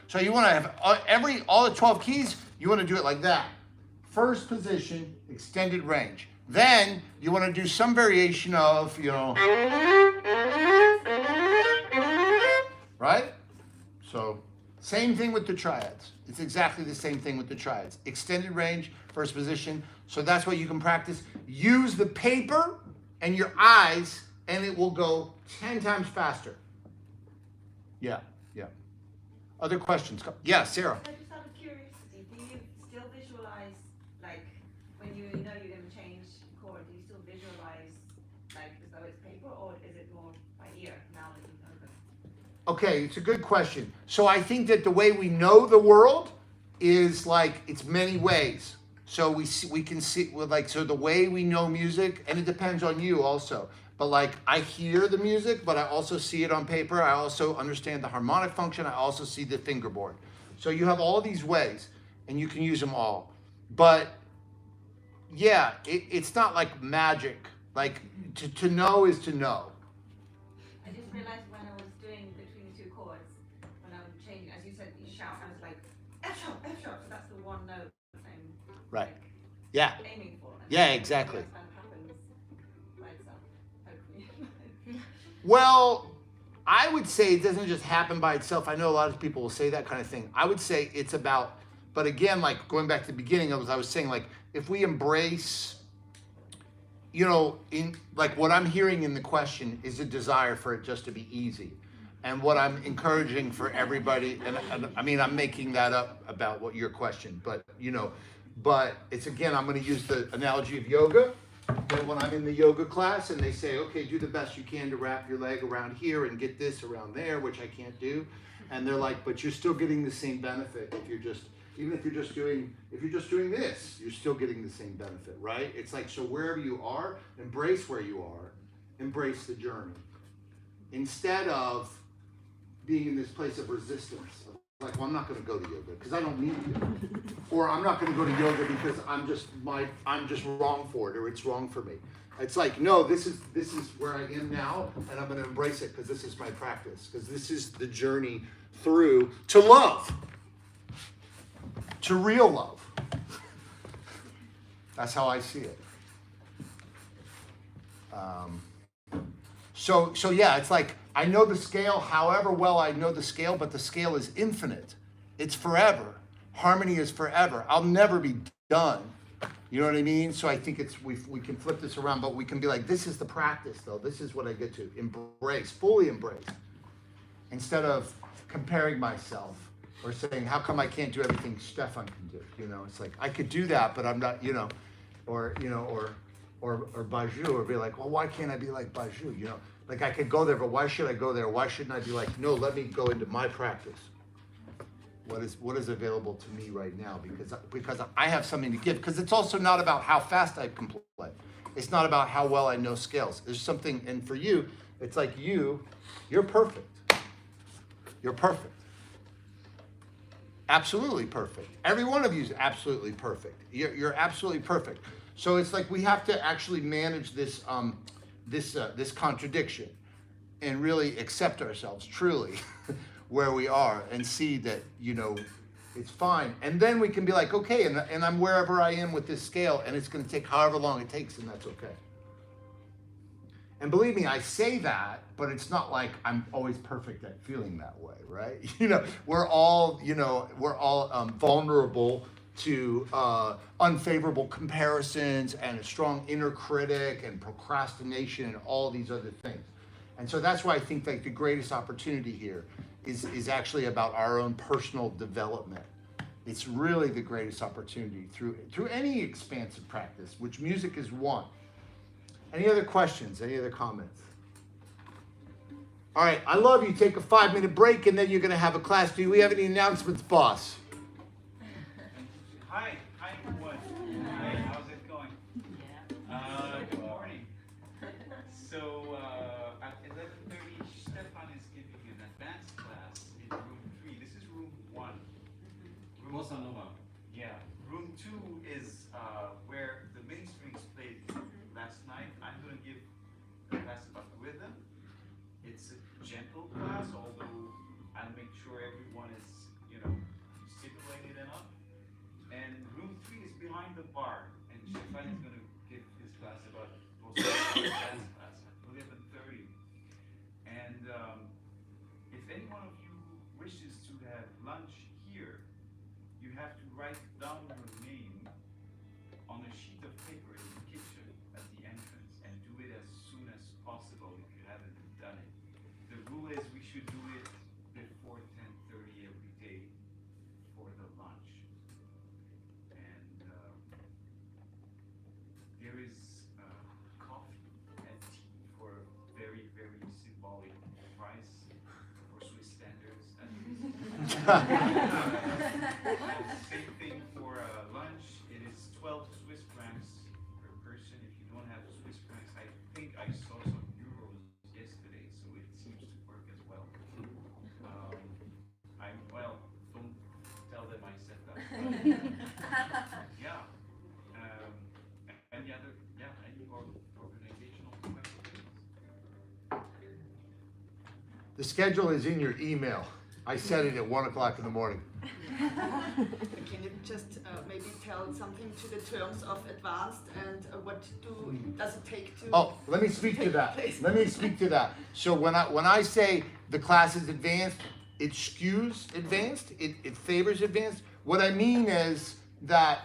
So you want to have all the 12 keys, you want to do it like that. First position, extended range. Then you want to do some variation of, right? So same thing with the triads. It's exactly the same thing with the triads. Extended range, first position. So that's what you can practice. Use the paper and your eyes, and it will go 10 times faster. Yeah. Other questions? Yeah, Sarah. So just out of curiosity, do you still visualize, like, when you know you're going to change chord, do you still visualize, like, as though it's paper, or is it more by ear now that you know them? Okay, it's a good question. So I think that the way we know the world is like, it's many ways. So we can see, so the way we know music, and it depends on you also. But like, I hear the music, but I also see it on paper. I also understand the harmonic function. I also see the fingerboard. So you have all these ways, and you can use them all. But yeah, it's not like magic. Like, to know is to know. I just realized when I was doing between the two chords, when I'm changing, as you said, you shout, I was like, F sharp, so that's the one note I'm Right. like, Yeah. aiming for. Yeah, exactly. That happens by itself, hopefully. Well, I would say it doesn't just happen by itself. I know a lot of people will say that kind of thing. I would say it's about, but again, like going back to the beginning of I was saying, like, if we embrace, in like what I'm hearing in the question is a desire for it just to be easy. And what I'm encouraging for everybody, and I mean, I'm making that up about what your question, but but it's, again, I'm going to use the analogy of yoga. When I'm in the yoga class and they say, okay, do the best you can to wrap your leg around here and get this around there, which I can't do. And they're like, but you're still getting the same benefit if you're just doing this, you're still getting the same benefit, right? It's like, so wherever you are, embrace where you are, embrace the journey. Instead of being in this place of resistance, like, well, I'm not going to go to yoga because I don't need to, or I'm not going to go to yoga because I'm just wrong for it, or it's wrong for me. It's like, no, this is where I am now, and I'm going to embrace it because this is my practice, because this is the journey through to love, to real love. That's how I see it. So yeah, it's like, I know the scale, however well I know the scale, but the scale is infinite. It's forever. Harmony is forever. I'll never be done. You know what I mean? So I think we can flip this around, but we can be like, this is the practice though. This is what I get to embrace, fully embrace. Instead of comparing myself or saying, how come I can't do everything Stefan can do? You know, it's like, I could do that, but I'm not, you know, or Baju, or be like, well, why can't I be like Baju? You know, like I could go there, but why should I go there? Why shouldn't I be like, no, let me go into my practice. What is available to me right now? Because I have something to give. Because it's also not about how fast I can play. It's not about how well I know scales. There's something, and for you, it's like you're perfect. You're perfect. Absolutely perfect. Every one of you is absolutely perfect. You're absolutely perfect. So it's like we have to actually manage this this contradiction and really accept ourselves truly where we are and see that, you know, it's fine. And then we can be like, okay, and I'm wherever I am with this scale, and it's going to take however long it takes, and that's okay. And believe me, I say that, but it's not like I'm always perfect at feeling that way, right? You know, we're all vulnerable to unfavorable comparisons and a strong inner critic and procrastination and all these other things. And so that's why I think like the greatest opportunity here is actually about our own personal development. It's really the greatest opportunity through any expansive practice, which music is one. Any other questions? Any other comments? All right, I love you. Take a 5-minute break, and then you're going to have a class. Do we have any announcements, boss? Hi, everyone. Hi, how's it going? Good morning. So at 11:30, Stefan is giving an advanced class in room 3. This is room 1. Bossa Nova. Yeah. Room 2 is where the main strings played last night. I'm going to give a class about rhythm. It's a gentle class, although I'll make sure everyone is, you know, stimulated enough. And room 3 is behind the bar, and Stefan is going to give his class about dance class at 11:30. And if any one of you wishes to have lunch here, you have to write down your name on a sheet of paper in the kitchen at the entrance, and do it as soon as possible if you haven't done it. The rule is we should do it before 10:30 every day for the lunch. And there is coffee and tea for a very, very symbolic price for Swiss standards. Same thing for lunch. It is 12 Swiss francs per person. If you don't have Swiss francs, I think I saw some euros yesterday, so it seems to work as well. Don't tell them I said that. Yeah. Any organizational questions? The schedule is in your email. I set it at 1 o'clock in the morning. Can you just maybe tell something to the terms of advanced and what does it take to? Oh, let me speak to that. Let me speak to that. So when I say the class is advanced, it skews advanced. It favors advanced. What I mean is that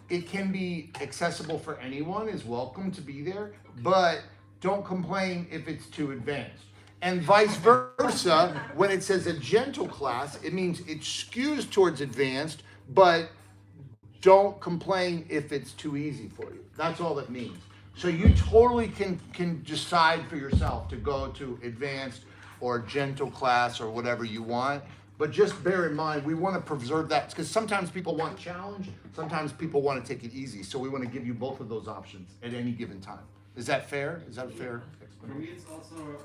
it can be accessible for anyone. Is welcome to be there, but don't complain if it's too advanced. And vice versa, when it says a gentle class, it means it skews towards advanced, but don't complain if it's too easy for you. That's all it means. So you totally can decide for yourself to go to advanced or gentle class or whatever you want. But just bear in mind, we want to preserve that because sometimes people want challenge, sometimes people want to take it easy. So we want to give you both of those options at any given time. Is that fair? Is that a fair explanation? For me, it's also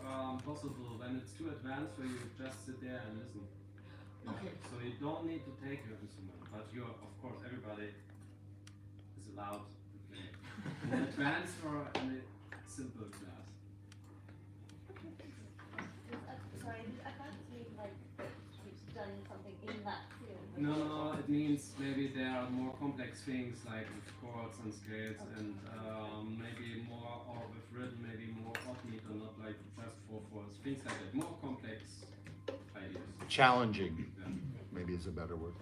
possible when it's too advanced where you just sit there and listen. Yeah. Okay. So you don't need to take your instrument, but you're, of course, everybody is allowed to play in advanced or in a simple class. Sorry, I can't mean like you've done something in that field. No, it means maybe there are more complex things like with chords and scales and maybe more or with rhythm, maybe more odd beat or not like just 4/4, things like that. More complex ideas. Challenging, maybe is a better word.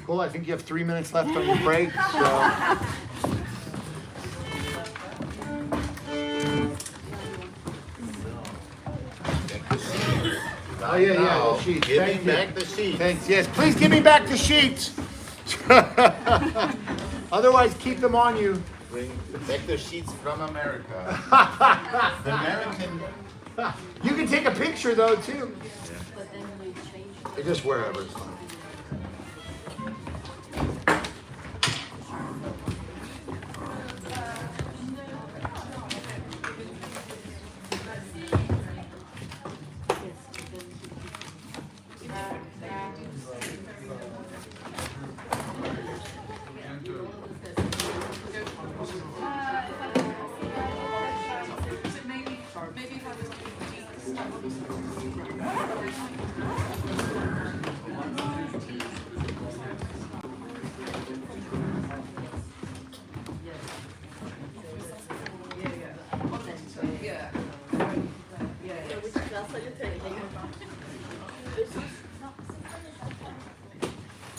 Cool, I think you have 3 minutes left on your break, so. Oh, yeah, the sheets. Give Thank me you. back the sheets. Thanks, yes, please give me back the sheets. Otherwise, keep them on you. Bring back the sheets from America. The American. You can take a picture though, too. Just wherever it's fine.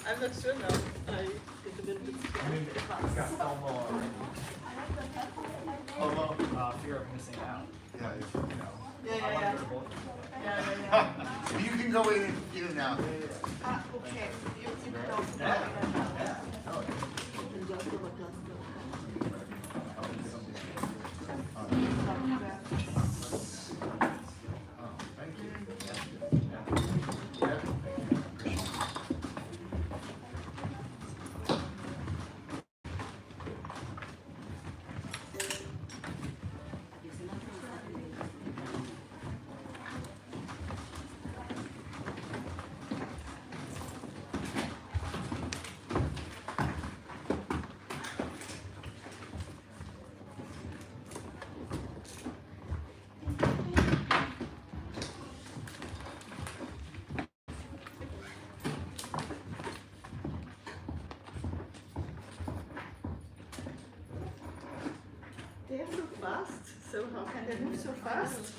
I'm not sure now. I did a little bit. Fear of missing out. Yeah. You can go in and out. Okay. They are so fast, so how can they move so fast?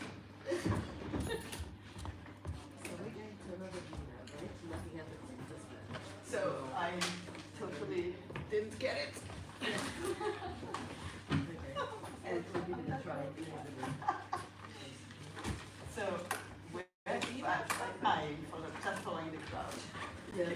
So I totally didn't get it. So we're fast, like mine, just following the crowd. Yes.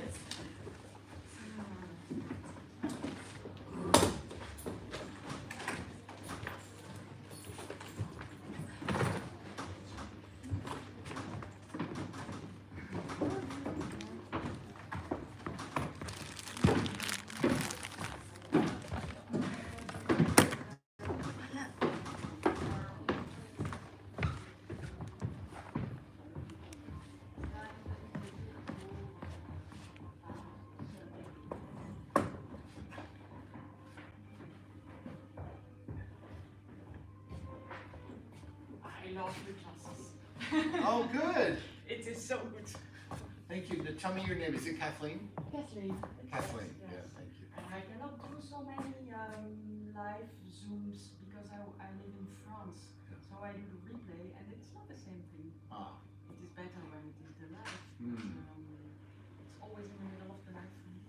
I love the classes. Oh, good. It is so good. Thank you. Tell me your name. Is it Kathleen? Kathleen. Kathleen, yeah, thank you. And I cannot do so many live Zooms because I live in France. So I do the replay and it's not the same thing. Ah. It is better when it is the live. It's always in the middle of the night for me.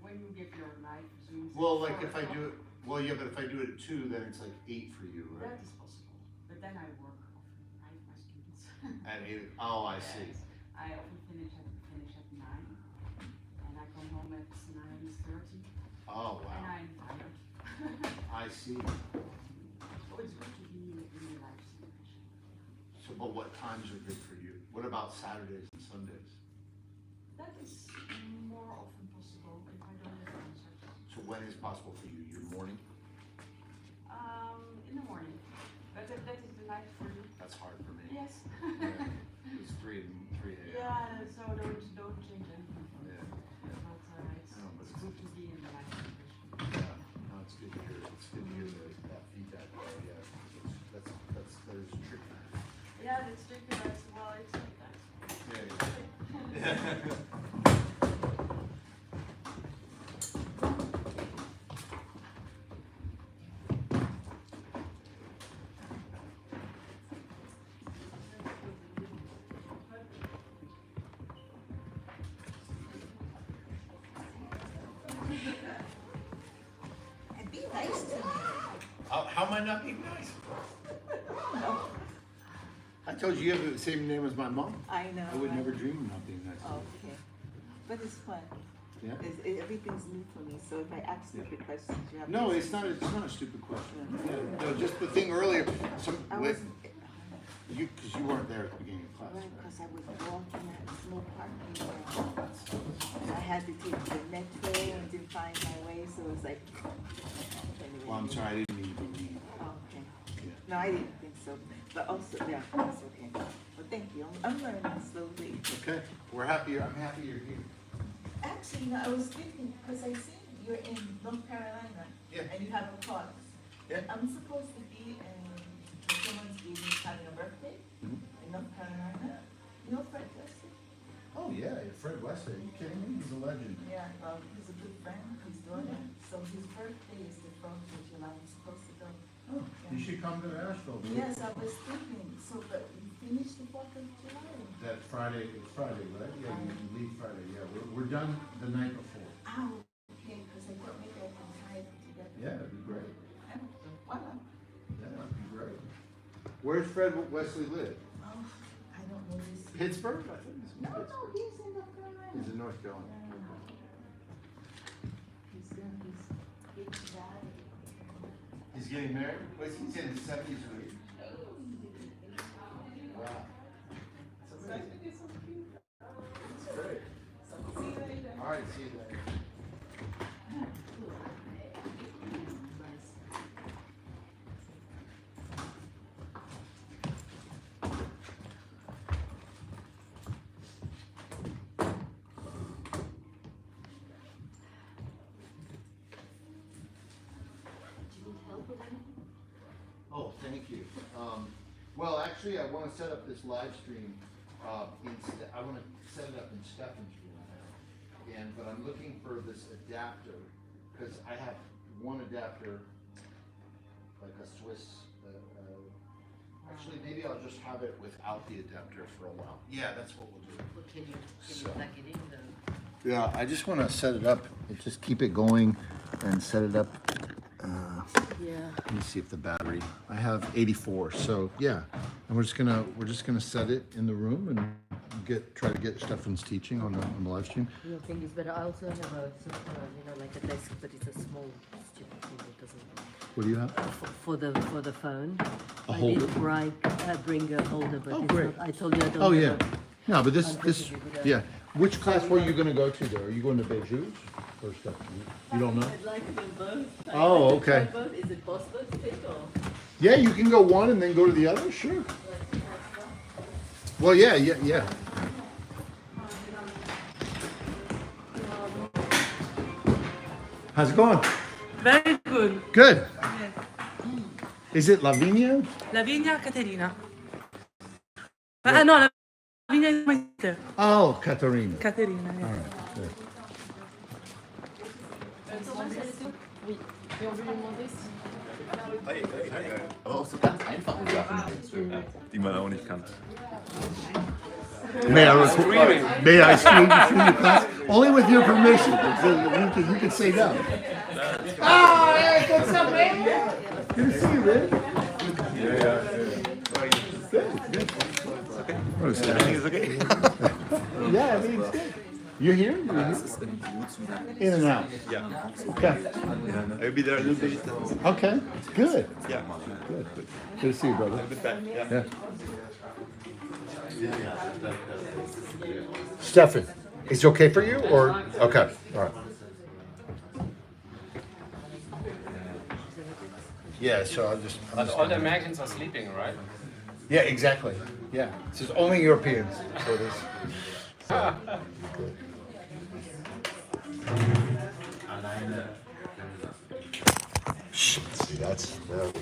When you give your live Zooms. Well, like if I do it, well, yeah, but if I do it at 2, then it's like 8 for you, right? That is possible. But then I work often. I have my students. At 8, oh, I see. Yes. I often finish at 9 and I come home at 9:30 Oh, and wow. I'm tired. I see. So it's good to be in the live situation. So, but what times are good for you? What about Saturdays and Sundays? That is more often possible if I don't have concerts. So when is possible for you? Your morning? In the morning. But that is the night for you. That's hard for me. Yes. Yeah. It's 3 a.m. Yeah, so don't change anything for me. Yeah. But it's good to be in the live situation. Yeah. No, it's good to hear. It's good to hear that feedback. Yeah. There's tricky. Yeah, that's tricky. That's well, it's like that. Yeah. How am I not being nice? I told you you have the same name as my mom. I know. I would right? never dream of not being nice to Okay. But it's fun. you. Yeah? Everything's new for me, so if I ask stupid questions, you have No, to. it's not a stupid question. Yeah. No, just the thing earlier, I with, wasn't. because you weren't there at the beginning of class. Right, because I was walking at no parking there. I had to take the metro and didn't find my way, so it was like. Anyway. Well, I'm sorry, I didn't mean to be mean. Oh, okay. Yeah. No, I didn't think so. But also, yeah, that's okay. Well, thank you. I'm learning slowly. Okay, I'm happy you're here. Actually, I was thinking, because I see you're in North Carolina. Yeah. And you have a cause. Yeah. I'm supposed to be in, someone's having a birthday Mhm. in North Carolina. You know Fred Wesley? Oh, yeah, Fred Wesley, are you kidding me? He's a legend. Yeah, he's a good friend, he's doing it. So his birthday is the 4th of July, I'm supposed to go. Oh, you should come to Asheville. Yes, I was thinking, so, but we finished the 4th of July. That Friday, it's Friday, right? Yeah, you leave Friday, yeah, we're done the night before. Oh, okay, because I thought maybe I can tie it together. Yeah, it'd be great. Wow. Yeah, that'd be great. Where's Fred Wesley live? Oh, I don't know this. Pittsburgh? I think it's No, no, Pittsburgh. he's in North Carolina. He's in North Carolina. He's getting married. He's getting married? Wait, he's in his 70s or 80s? Wow. That's amazing. That's great. All right, see you later. Oh, thank you. Well, actually, I want to set up this live stream. I want to set it up in Stefan's room now. But I'm looking for this adapter because I have one adapter, like a Swiss. Actually, maybe I'll just have it without the adapter for a while. Yeah, that's what we'll do. Well, can you plug it in though? Yeah, I just want to set it up. Just keep it going and set it up. Yeah. Let me see if the battery. I have 84, so yeah. And we're just gonna set it in the room and try to get Stefan's teaching on the live stream. The thing is, but I also have a like a desk, but it's a small stupid thing that doesn't. What do you have? For the phone. A I holder? did bring a holder, but Oh, it's great. not, I told you I don't. Oh have yeah. a- No, but this Unfortunately, we yeah. don't. Which class were you gonna go to there? Are you going to Beijing or stuff? You don't know? I'd like them both. Oh, okay. Both. Is it possible to pick or? Yeah, you can go one and then go to the other. Sure. Well, yeah. How's it going? Very good. Good. Yes. Is it Lavinia? Lavinia, Caterina. No, Lavinia is my sister. Oh, Katarina. Caterina, All yeah. right. Good. Aber auch so ganz einfache Sachen, die man auch nicht kann. May I stream your class? Only with your permission. You can say no. Oh, hey, what's up, man? Good to see you, man. Good. Oh, so everything is okay? Yeah, I mean, it's good. You're here? In and out. Yeah. Okay. I'll be there a little bit. Okay. Good. Yeah. Good. Good to see you, brother. I'll be back. Yeah. Stefan, is it okay for you or okay? All right. Yeah, so I'm just All the Americans are sleeping, right? yeah, exactly. Yeah, this is only Europeans for this. So, good. Shh, see, that's okay.